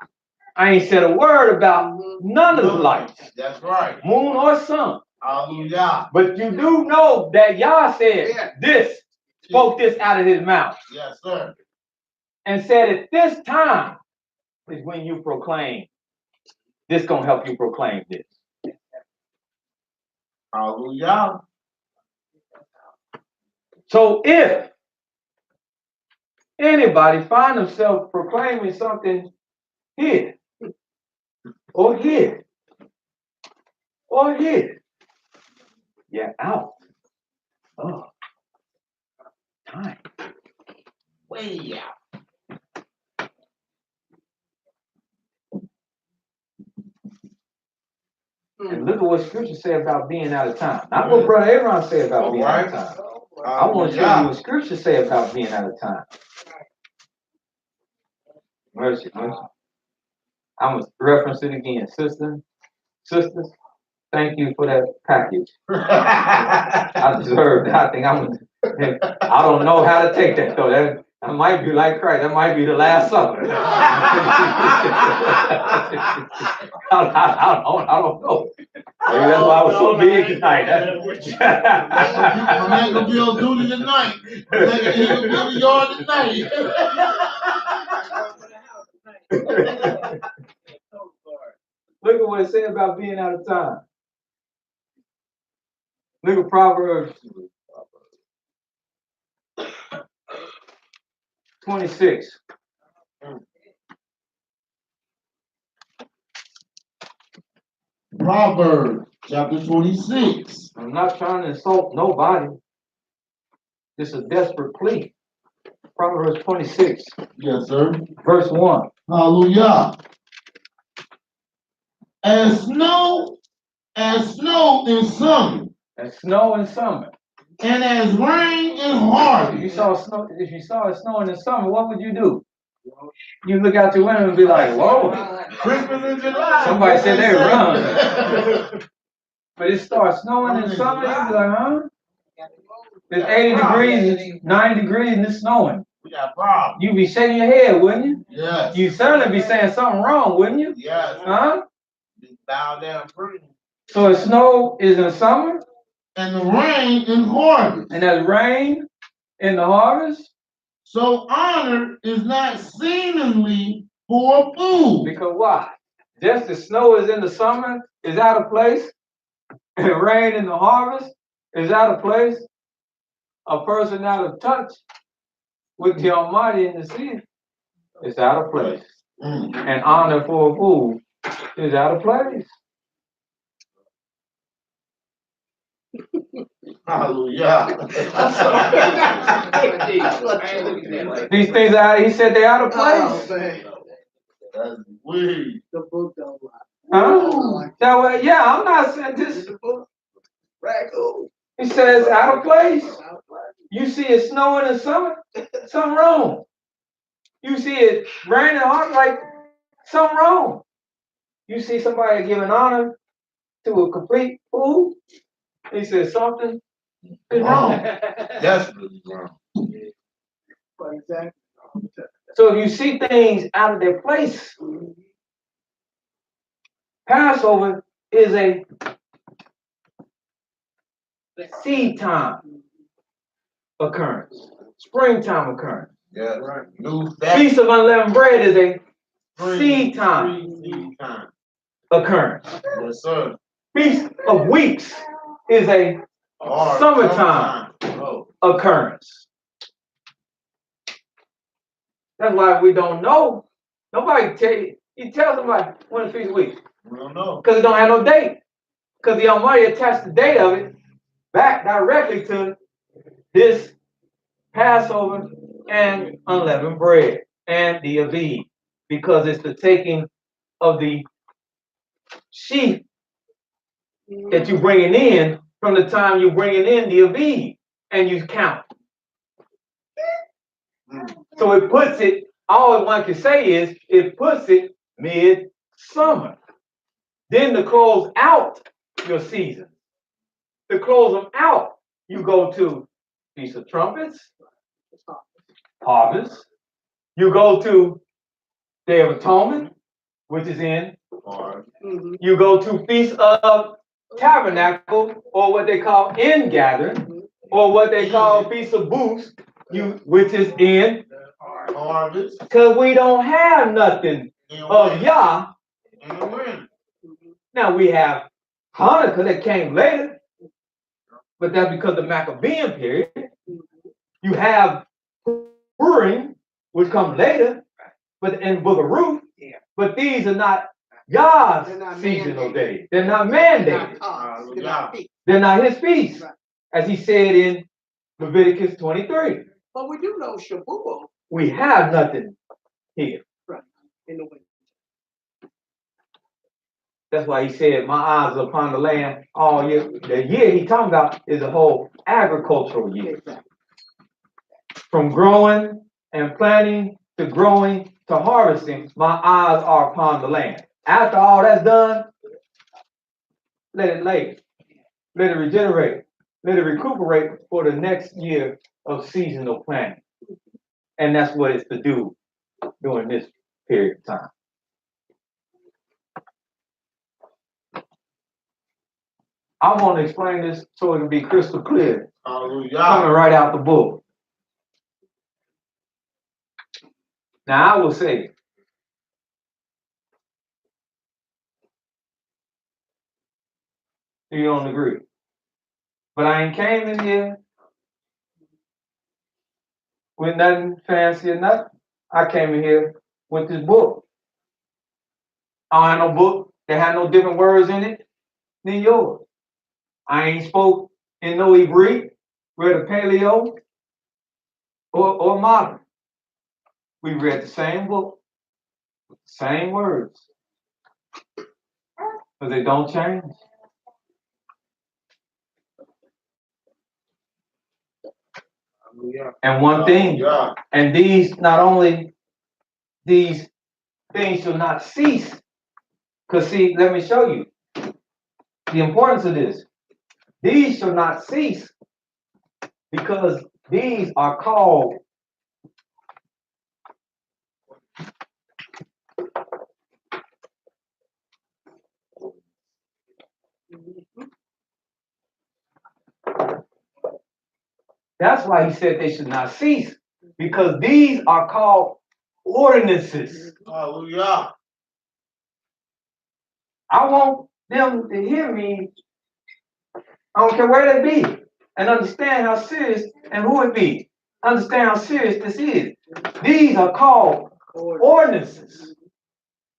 I ain't said a word about none of the lights, That's right. moon or sun. Hallelujah. But you do know that Yah said this, spoke this out of his mouth, Yes, sir. and said at this time is when you proclaim. This gonna help you proclaim this. Hallelujah. So if anybody find themselves proclaiming something here, or hid, or hid. You're out of time. Way out. And look at what scripture say about being out of time. Not what Brother Aaron said about being out of time. I want to show you what scripture say about being out of time. Mercy, mercy. I'm going to reference it again. Sisters, thank you for that package. I deserve that. I don't know how to take that though. That might be like Christ. That might be the last supper. I don't know. Maybe that's why I was so big tonight. My man gonna be on duty tonight. My man gonna be on the yard tonight. Look at what it said about being out of time. Look at Proverbs 26. Proverbs chapter 26. I'm not trying to insult nobody. This is a desperate plea. Proverbs 26. Yes, sir. Verse 1. Hallelujah. As snow in summer, As snow in summer. and as rain in harvest. If you saw it snowing in summer, what would you do? You look out your window and be like, whoa. Christmas in July. Somebody said they run. But it starts snowing in summer, you be like, huh? It's 80 degrees, 90 degrees, and it's snowing. We got problems. You be shaking your head, wouldn't you? Yes. You certainly be saying something wrong, wouldn't you? Yes. Huh? Be bow down free. So the snow is in summer, And the rain in harvest. and there's rain in the harvest. So honor is not seemingly for a fool. Because why? Just as snow is in the summer is out of place, and rain in the harvest is out of place, a person out of touch with the Almighty in the sea is out of place. And honor for a fool is out of place. Hallelujah. These things he said they're out of place. That's weird. The book don't lie. Huh? That way, yeah, I'm not saying this. He says out of place. You see it snowing in summer, something wrong. You see it raining hard, like something wrong. You see somebody giving honor to a complete fool. He says something is wrong. Desperately wrong. So if you see things out of their place, Passover is a seed time occurrence, springtime occurrence. Yeah, right. New Feast of Unleavened Bread is a seed Seed time time. occurrence. Yes, sir. Feast of Weeks is a summertime occurrence. That's why we don't know. Nobody tell you. You tell somebody when the Feast of Weeks. We don't know. Because it don't have no date. Because the Almighty attached the date of it back directly to this Passover and unleavened bread and the Aviv. Because it's the taking of the sheep that you're bringing in from the time you're bringing in the Aviv and you count. So it puts it, all one can say is, it puts it mid-summer. Then to close out your season, to close them out, you go to Feast of Trumpets, Harvest. You go to Day of Atonement, which is in. You go to Feast of Tabernacle, or what they call Ingathering, or what they call Feast of Booths, which is in Harvest. Because we don't have nothing of Yah. Now we have Hanukkah that came later, but that's because of the Maccabean period. You have Purim, which comes later, but in Book of Ruth, but these are not God's They're not seasonal mandated. days. They're not They're mandated. not cars. They're not feet. They're not his feasts, Right. as he said in Leviticus 23. But we do know Shavuot We have nothing here. in the winter. That's why he said, my eyes are upon the land all year. The year he talking about is a whole agricultural year. Exactly. From growing and planting to growing to harvesting, my eyes are upon the land. After all that's done, let it lay. Let it regenerate. Let it recuperate for the next year of seasonal planting. And that's what it's to do during this period of time. I want to explain this so it can be crystal clear. Hallelujah. Coming right out the book. Now I will say, you don't agree. But I ain't came in here with nothing fancy or nothing. I came in here with this book. I don't have no book that had no different words in it than yours. I ain't spoke in no Hebrew, read a Paleo or modern. We read the same book, same words. But they don't change. And one thing, and these, not only these things shall not cease, because see, let me show you the importance of this. These shall not cease because these are called that's why he said they should not cease, because these are called ordinances. Hallelujah. I want them to hear me. I don't care where they be, and understand how serious and who it be. Understand how serious this is. These are called ordinances.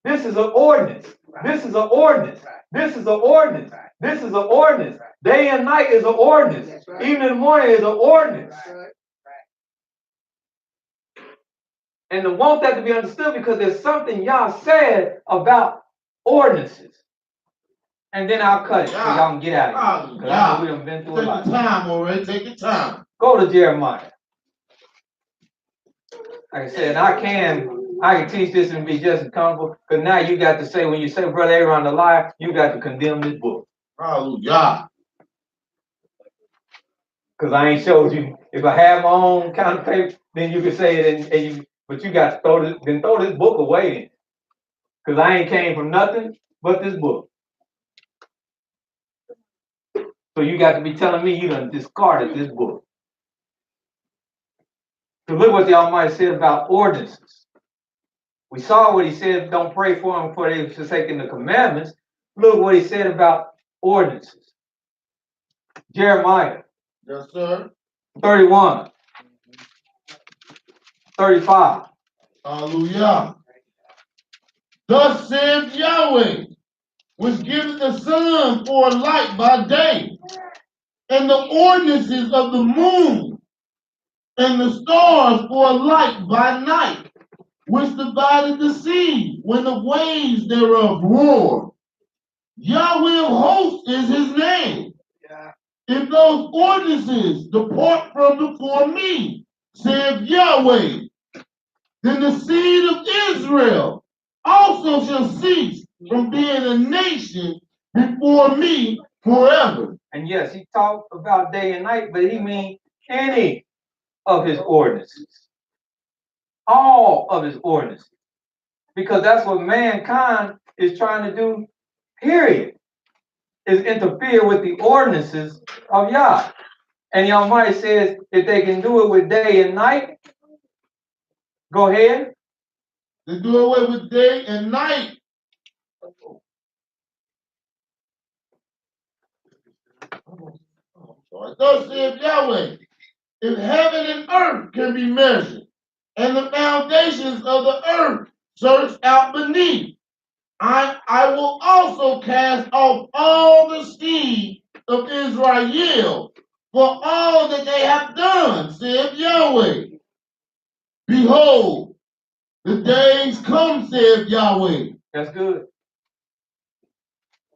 This is an ordinance. This is an ordinance. This is an ordinance. This is an ordinance. Day and night is an ordinance. Even in the morning is an ordinance. And to want that to be understood, because there's something y'all said about ordinances. And then I'll cut it so y'all can get out of here. Because I know we done been through a lot. Take your time already. Take your time. Go to Jeremiah. Like I said, I can teach this and be just as comfortable, because now you got to say, when you say Brother Aaron the liar, you got to condemn this book. Hallelujah. Because I ain't showed you. If I have my own kind of paper, then you can say it, but you got to throw this book away. Because I ain't came from nothing but this book. So you got to be telling me you done discarded this book. So look what the Almighty said about ordinances. We saw what he said, don't pray for them for they forsaking the commandments. Look what he said about ordinances. Jeremiah. Yes, sir. 31. 35. Hallelujah. Thus saith Yahweh, which giveth the sun for a light by day, and the ordinances of the moon, and the stars for a light by night, which divided the sea when the waves thereof roar. Yahweh of hosts is his name. If those ordinances depart from before me, saith Yahweh, then the seed of Israel also shall cease from being a nation before me forever. And yes, he talked about day and night, but he means any of his ordinances. All of his ordinances. Because that's what mankind is trying to do, period, is interfere with the ordinances of Yah. And the Almighty says, if they can do it with day and night, go ahead. They do away with day and night. Thus saith Yahweh, if heaven and earth can be measured, and the foundations of the earth searched out beneath, I will also cast off all the seed of Israel for all that they have done, saith Yahweh. Behold, the days come, saith Yahweh. That's good.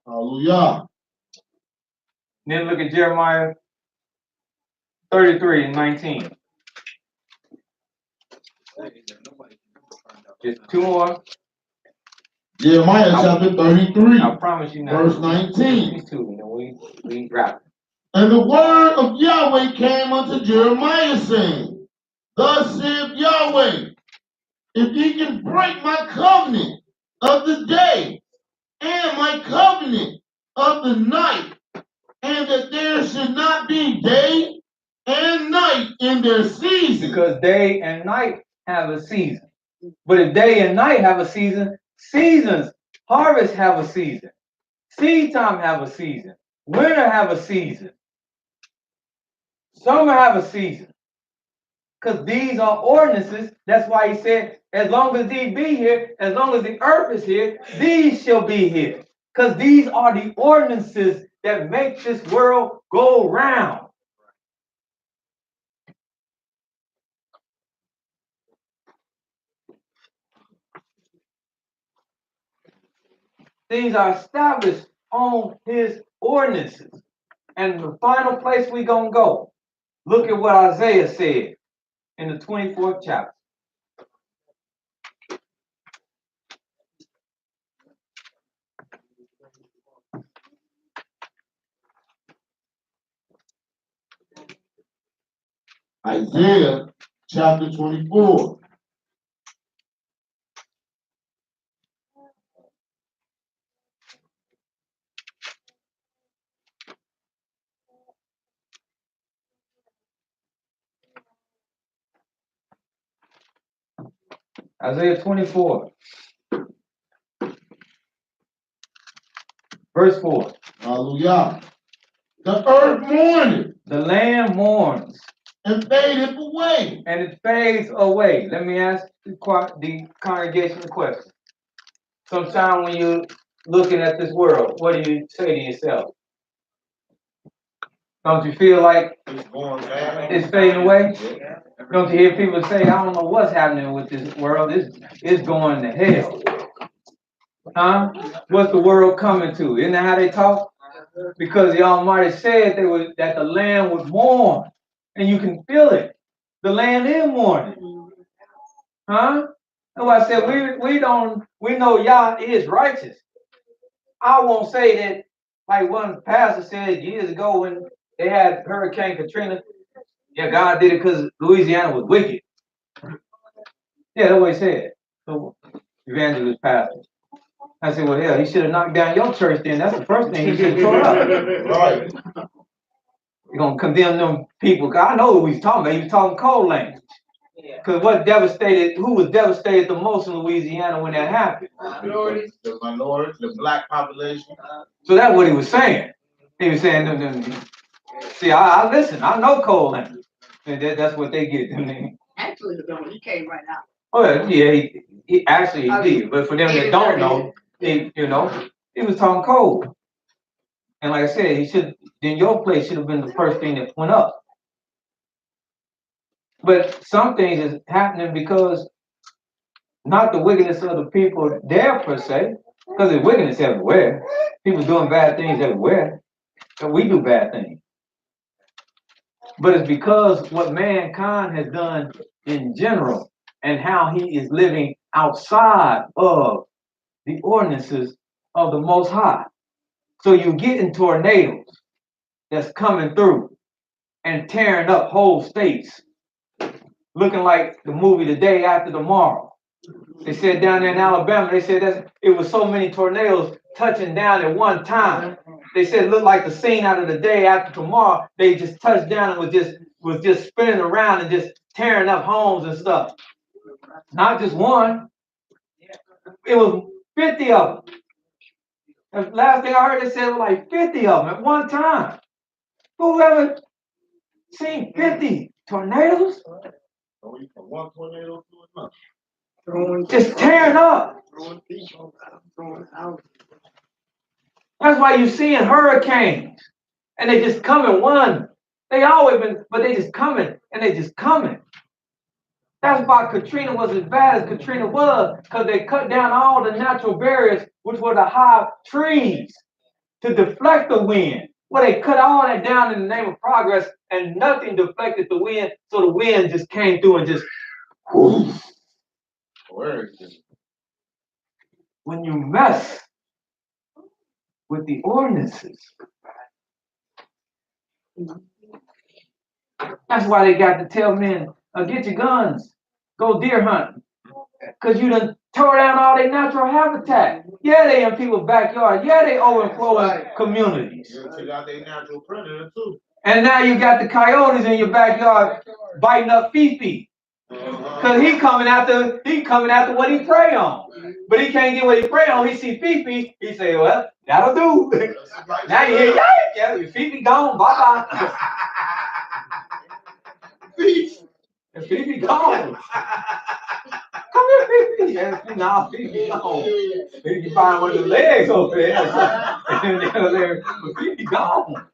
Hallelujah. Then look at Jeremiah 33 and 19. Just two more. Jeremiah chapter 33, I promise you now. verse 19. These two, we wrap. And the word of Yahweh came unto Jeremiah, saying, Thus saith Yahweh, if ye can break my covenant of the day and my covenant of the night, and that there should not be day and night in their season. Because day and night have a season. But if day and night have a season, seasons, harvest have a season. Seed time have a season. Winter have a season. Summer have a season. Because these are ordinances. That's why he said, as long as these be here, as long as the earth is here, these shall be here. Because these are the ordinances that make this world go round. These are established on his ordinances. And the final place we're going to go, look at what Isaiah said in the 24th chapter. Isaiah chapter 24. Isaiah 24, verse 4. Hallelujah. The earth mourneth. The land mourns. And fadeth away. And it fades away. Let me ask the congregation a question. Sometimes when you're looking at this world, what do you say to yourself? Don't you feel like it's fading away? Don't you hear people say, I don't know what's happening with this world. It's going to hell. Huh? What's the world coming to? Isn't that how they talk? Because the Almighty said that the land would mourn. And you can feel it. The land is mourning. Huh? That's why I said we know Yah is righteous. I won't say that like one pastor said years ago when they had Hurricane Katrina. Yeah, God did it because Louisiana was wicked. Yeah, that's what he said. So evangelist pastor. I said, well, hell, he should have knocked down your church then. That's the first thing he should have tore up. Right. You're going to condemn them people. Cause I know who he's talking about. He was talking cold language. Because who was devastated the most in Louisiana when that happened? The minorities, the black population. So that's what he was saying. He was saying, see, I listen. I know cold language. And that's what they get. Actually, he came right out. Oh, yeah, he actually did. But for them that don't know, he was talking cold. And like I said, your place should have been the first thing that went up. But some things is happening because not the wickedness of the people there per se, because there's wickedness everywhere. People doing bad things everywhere. And we do bad things. But it's because what mankind has done in general and how he is living outside of the ordinances of the Most High. So you get in tornadoes that's coming through and tearing up whole states, looking like the movie The Day After Tomorrow. They said down there in Alabama, they said it was so many tornadoes touching down at one time. They said it looked like the scene out of The Day After Tomorrow. They just touched down and was just spinning around and just tearing up homes and stuff. Not just one. It was 50 of them. The last thing I heard, they said it was like 50 of them at one time. Who ever seen 50 tornadoes? From one tornado to another. Just tearing up. That's why you're seeing hurricanes. And they just come in one. They always been, but they just coming and they just coming. That's why Katrina was as bad as Katrina was, because they cut down all the natural barriers, which were the high trees, to deflect the wind. Well, they cut all that down in the name of progress, and nothing deflected the wind, so the wind just came through and just whoosh. When you mess with the ordinances, that's why they got to tell men, get your guns, go deer hunting, because you done tore down all their natural habitat. Yeah, they in people's backyard. Yeah, they overflowing communities. You got their natural predator too. And now you got the coyotes in your backyard biting up Fifi. Because he coming after what he prey on. But he can't get what he prey on. He see Fifi, he say, well, that'll do. Now you hear, yeah, Fifi gone, bye-bye. Fifi gone. Come here, Fifi. Nah, Fifi gone. You find one of the legs over there. Fifi gone.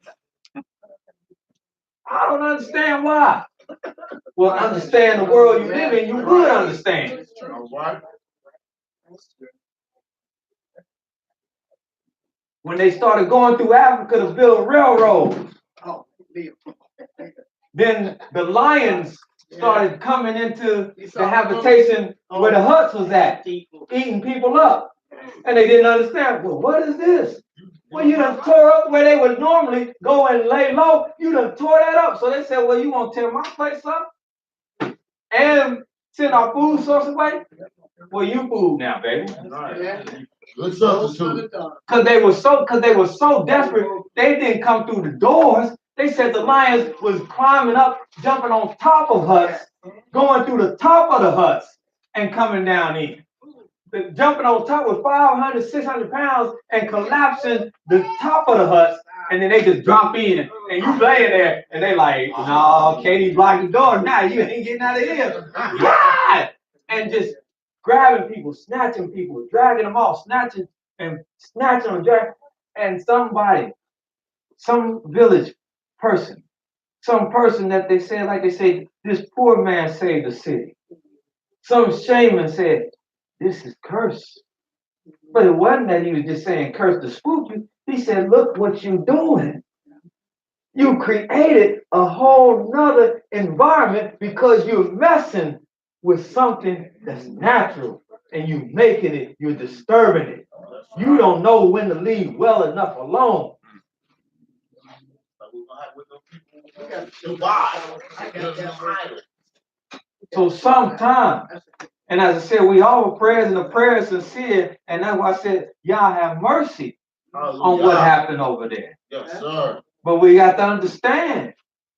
I don't understand why. Well, understand the world you live in, you would understand. When they started going through Africa to build railroads, then the lions started coming into the habitation where the huts was at, eating people up. And they didn't understand, well, what is this? Well, you done tore up where they would normally go and lay low. You done tore that up. So they said, well, you want to tear my place up and send our food source away? Well, you food now, baby. Good substitute. Because they were so desperate, they didn't come through the doors. They said the lions was climbing up, jumping on top of huts, going through the top of the huts and coming down in. Jumping on top with 500, 600 pounds and collapsing the top of the huts, and then they just drop in, and you laying there, and they like, no, Katie blocked the door. Now you ain't getting out of here. Yeah! And just grabbing people, snatching people, dragging them off, snatching them, and somebody, some village person, some person that they said, like they say, this poor man saved the city. Some shaman said, this is cursed. But it wasn't that he was just saying curse to spook you. He said, look what you're doing. You created a whole nother environment because you're messing with something that's natural and you making it, you're disturbing it. You don't know when to leave well enough alone. So sometimes, and as I said, we offer prayers and the prayer is sincere, and that's why I said, y'all have mercy on what happened over there. Yes, sir. But we got to understand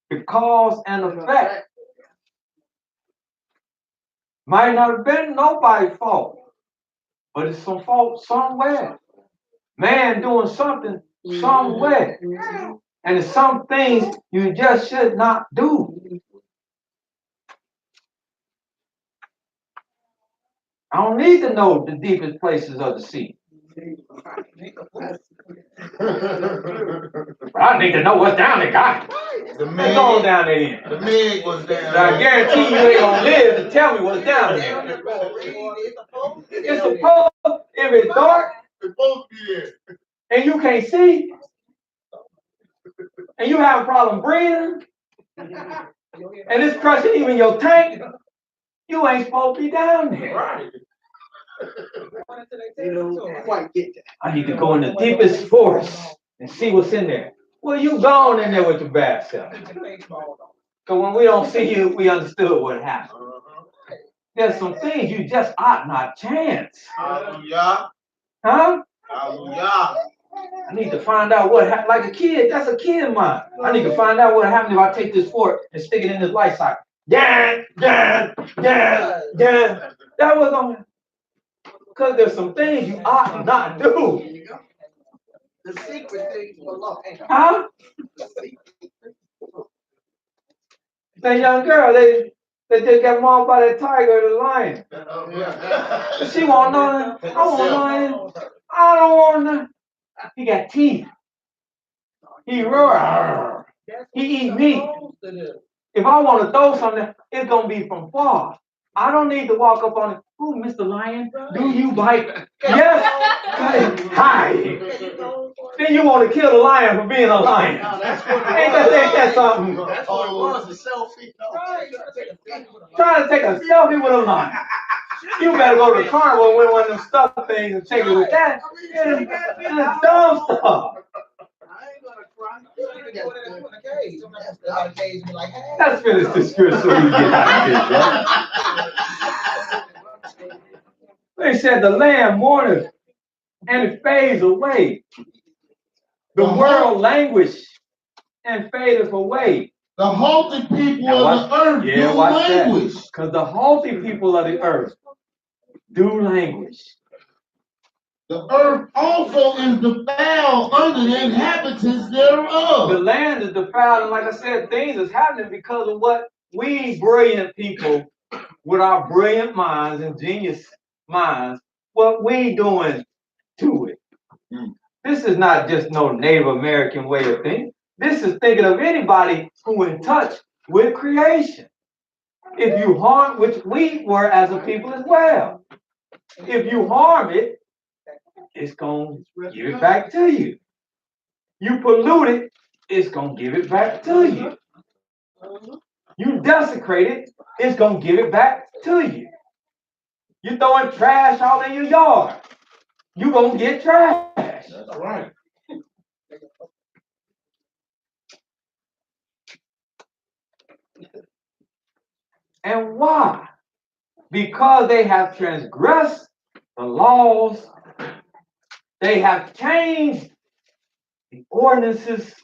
the cause and effect. Might not have been nobody's fault, but it's some fault somewhere. Man doing something somewhere. And it's some things you just should not do. I don't need to know the deepest places of the sea. But I need to know what's down there, guys. What's going down there? The Meg was down So I guarantee you ain't gonna live to tell me what's down there. It's supposed, if it's dark, it's supposed to be there. And you can't see, and you have a problem breathing, and it's crushing even your tank, you ain't supposed to be down there. Right. You don't quite get that. I need to go in the deepest forest and see what's in there. Well, you gone in there with your bad self. Because when we don't see you, we understood what happened. There's some things you just ought not chance. Hallelujah. Huh? Hallelujah. I need to find out what happened. Like a kid, that's a kid of mine. I need to find out what happened if I take this fork and stick it in this light socket. That was on. Because there's some things you ought not do. The secret things belong. Huh? That young girl, They just got mauled by that tiger or the lion. She won't know that. I won't know that. I don't want to. He got teeth. He roar. He eat meat. If I want to throw something, it's gonna be from far. I don't need to walk up on it. Oh, Mr. Lion, do you bite? Yes. Hi. Then you want to kill the lion for being a lion. Ain't that something? That's what it was, a selfie. Trying to take a selfie with a lion. You better go to the carnival and win one of them stuff things and take it with that. It's dumb stuff. Let's finish this scripture so we can get out of here, bro. They said the land mourneth and it fades away. The world languish and fadeth away. The haughty people of the earth do languish. Because the haughty people of the earth do languish. The earth also is defiled under the inhabitants thereof. The land is defiled, and like I said, things is happening because of what we brilliant people, with our brilliant minds and genius minds, what we doing to it. This is not just no Native American way of thinking. This is thinking of anybody who in touch with creation. If you harm, which we were as a people as well, if you harm it, it's going to give it back to you. You pollute it, it's going to give it back to you. You desecrate it, it's going to give it back to you. You throwing trash all in your yard, you're going to get trash. That's right. And why? Because they have transgressed the laws. They have changed the ordinances.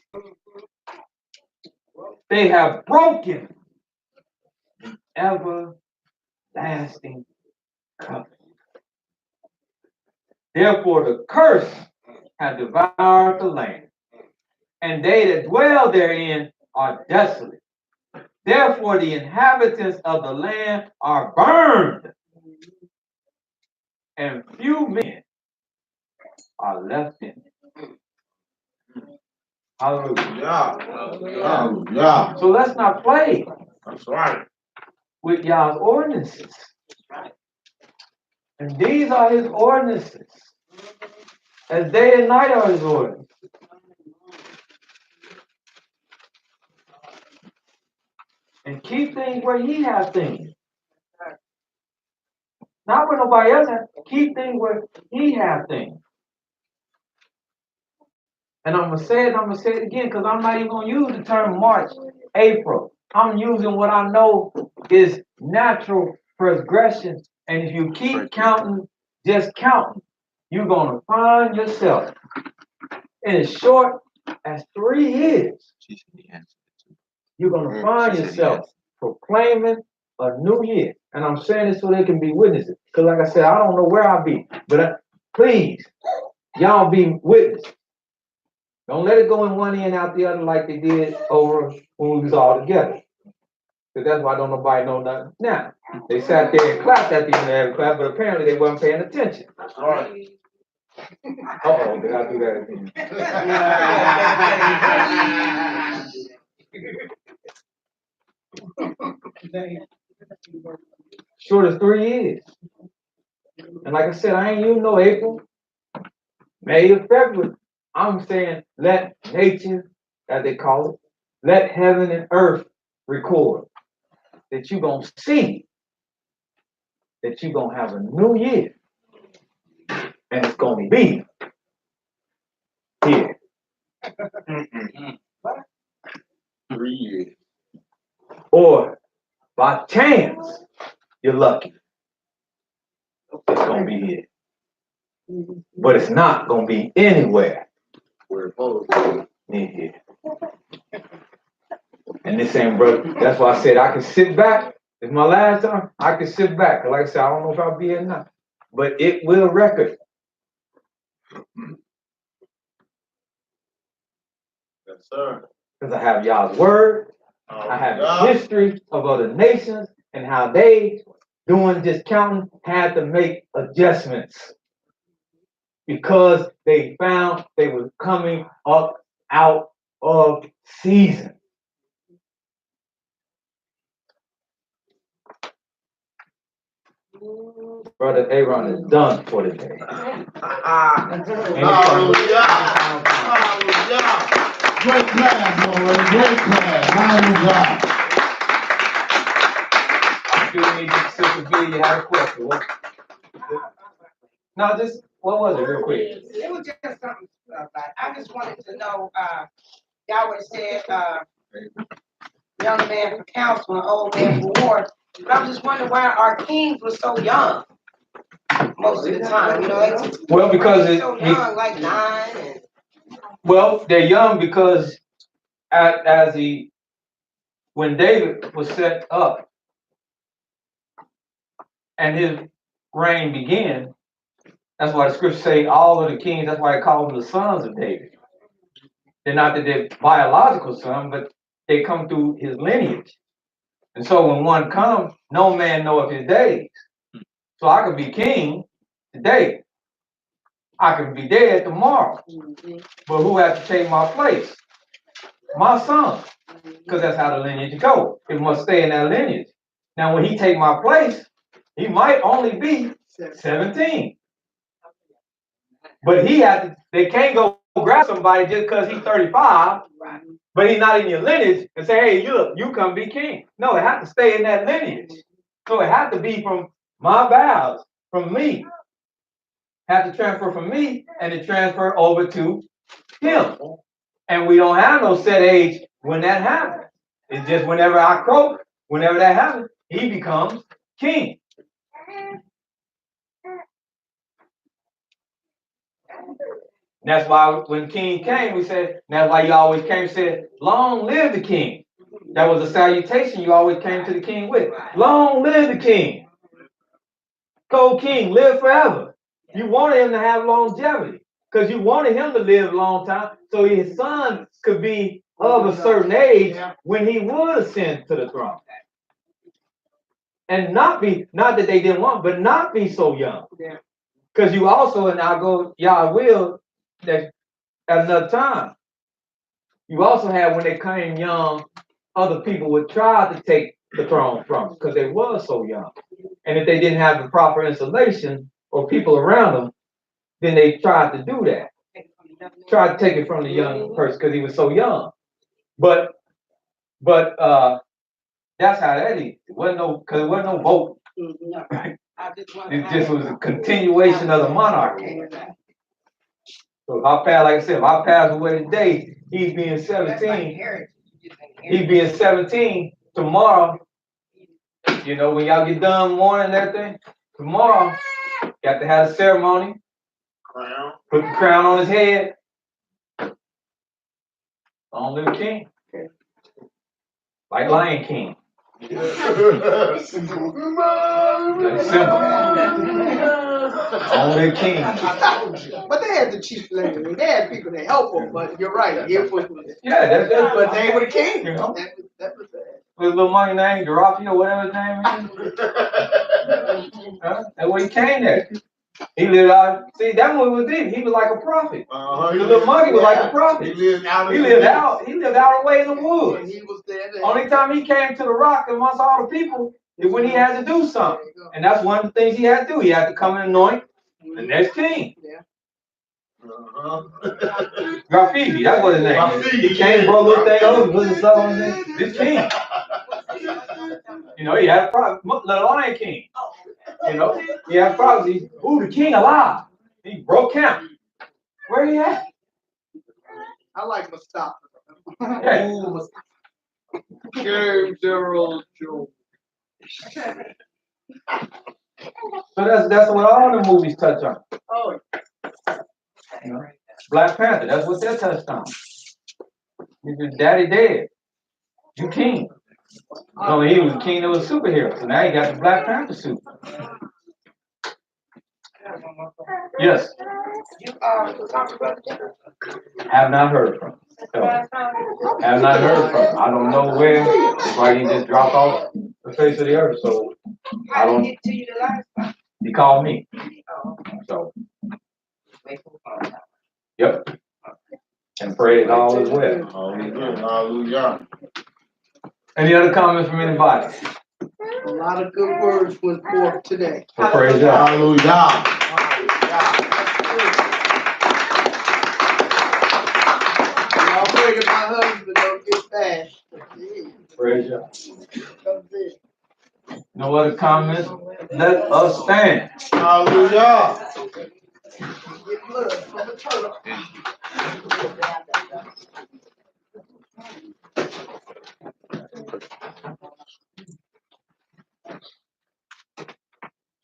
They have broken the everlasting covenant. Therefore, the curse hath devoured the land, and they that dwell therein are desolate. Therefore, the inhabitants of the land are burned, and few men are left in it. Hallelujah. Hallelujah. So let's not play That's right. with Yah's ordinances. And these are his ordinances. As day and night are his ordinances. And keep things where he has things. Not where nobody else has. Keep things where he has things. And I'm going to say it again, because I'm not even going to use the term March, April. I'm using what I know is natural progression. And if you keep counting, just counting, you're going to find yourself in as short as 3 years. You're going to find yourself proclaiming a new year. And I'm saying this so they can be witnesses. Because like I said, I don't know where I'll be. But please, y'all be witnesses. Don't let it go in one ear and out the other like they did over when we was all together. Because that's why don't nobody know nothing. Now, they sat there and clapped at the end of every clap, but apparently they weren't paying attention. All right. Uh-oh, did I do that again? Short as 3 years. And like I said, I ain't even know April, May, or February. I'm saying let nature, as they call it, let heaven and earth record that you're going to see that you're going to have a new year. And it's going to be here. 3 years. Or by chance, you're lucky. It's going to be here. But it's not going to be anywhere. We're opposed to Near here. And this ain't, brother. That's why I said I can sit back. It's my last time. I can sit back. Cause like I said, I don't know if I'll be here or not. But it will record. Yes, sir. Because I have y'all's word. I have history of other nations and how they doing this counting had to make adjustments because they found they were coming up out of season. Brother Aaron is done for the day. Hallelujah. Hallelujah. Great class, Lord. Great class. Hallelujah. Excuse me, Sister B, you had a question. What? No, just, what was it real quick? It was just something, I just wanted to know, Yahweh said, young man for counsel and old man for war. But I'm just wondering why our kings were so young most of the time, you know, like. Well, because so young, like 9 and. Well, they're young because when David was set up and his reign began, that's why the scriptures say all of the kings, that's why they call them the sons of David. They're not that they're biological son, but they come through his lineage. And so when one comes, no man knoweth his days. So I could be king today. I could be dead tomorrow. But who has to take my place? My son. Because that's how the lineage goes. It must stay in that lineage. Now when he take my place, he might only be 17. But they can't go grab somebody just because he's 35, but he's not in your lineage and say, hey, look, you come be king. No, it has to stay in that lineage. So it has to be from my vows, from me. Have to transfer from me and to transfer over to him. And we don't have no set age when that happens. It's just whenever I croak, whenever that happens, he becomes king. That's why when king came, we said, that's why you always came and said, long live the king. That was a salutation you always came to the king with. Long live the king. Go king, live forever. You wanted him to have longevity because you wanted him to live a long time so his son could be of a certain age when he would ascend to the throne. And not that they didn't want, but not be so young. Because you also, and I'll go, y'all will, that at another time. You also had when they came young, other people would try to take the throne from them because they were so young. And if they didn't have the proper insulation or people around them, then they tried to do that. Tried to take it from the young person because he was so young. But that's how that is. It wasn't no vote. It just was a continuation of the monarchy. So if I pass, like I said, if I pass away today, he's being 17. He's being 17 tomorrow. You know, when y'all get done mourning and everything, tomorrow, got to have a ceremony. Crown. Put the crown on his head. Long live king. Like Lion King. Simple. Only king. But they had the chief lady. They had people to help them, but you're right. It was, Yeah, that's but they were the king. You know? That was that. His little monkey name, Garofio, whatever his name is. That's where he came there. He lived out. See, that one was deep. He was like a prophet. The little monkey was like a prophet. He lived out. He lived away in the woods. He was there. Only time he came to the rock amongst all the people is when he had to do something. And that's one of the things he had to do. He had to come and anoint the next king. Graffiti, that's what his name is. He came, brought a little thing over, put his stuff on there. This king. You know, he had a prophet, the Lion King. You know, he had prophecy. Ooh, the king alive. He broke camp. Where he at? I like Mustafa. Yeah. James Earl Jones. So that's what all the movies touch on. Oh, You know? Black Panther, that's what they touched on. Your daddy dead. You king. No, he was a king that was a superhero. So now he got the Black Panther suit. Yes. You talked about that? Have not heard from him. So, have not heard from him. I don't know where. That's why he just dropped off. the face of the earth. So I I didn't don't, get to you the last time. he called me. Oh, So, wait for the phone. yep. And prayed all is well. Hallelujah. Any other comments from anybody? A lot of good words went forth today. Well, praise God. Hallelujah. Y'all pray that my husband don't get bashed. Praise God. No other comments? Let us stand. Hallelujah. Get blood from the turtle.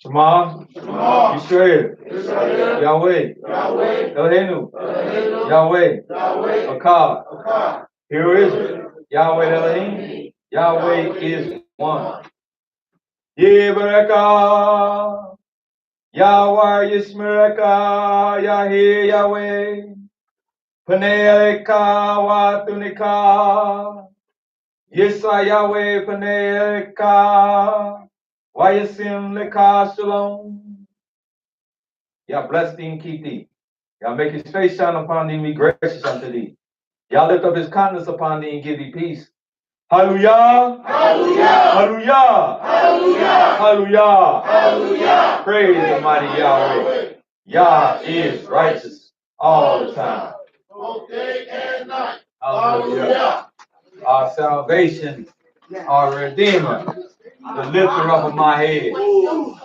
Shema, Yisrael, Yahweh, Eloheinu, Yahweh, Akkad, Hear Israel, Yahweh Elohim, Yahweh is one. Yebareka, Yahweh Yismereka, Yahweh Yahweh, Paneeleka Watunika, Yisra Yahweh Paneeleka, Wayasim Leka Shalom. Yah bless thee and keep thee. Yah make his face shine upon thee and be gracious unto thee. Yah lift up his countenance upon thee and give thee peace. Hallelujah! Hallelujah! Hallelujah! Hallelujah! Hallelujah! Hallelujah! Praise the mighty Yahweh. Yah is righteous all the time. Both day and night. Hallelujah. Our salvation, our Redeemer, the lifter up of my head. Hallelujah.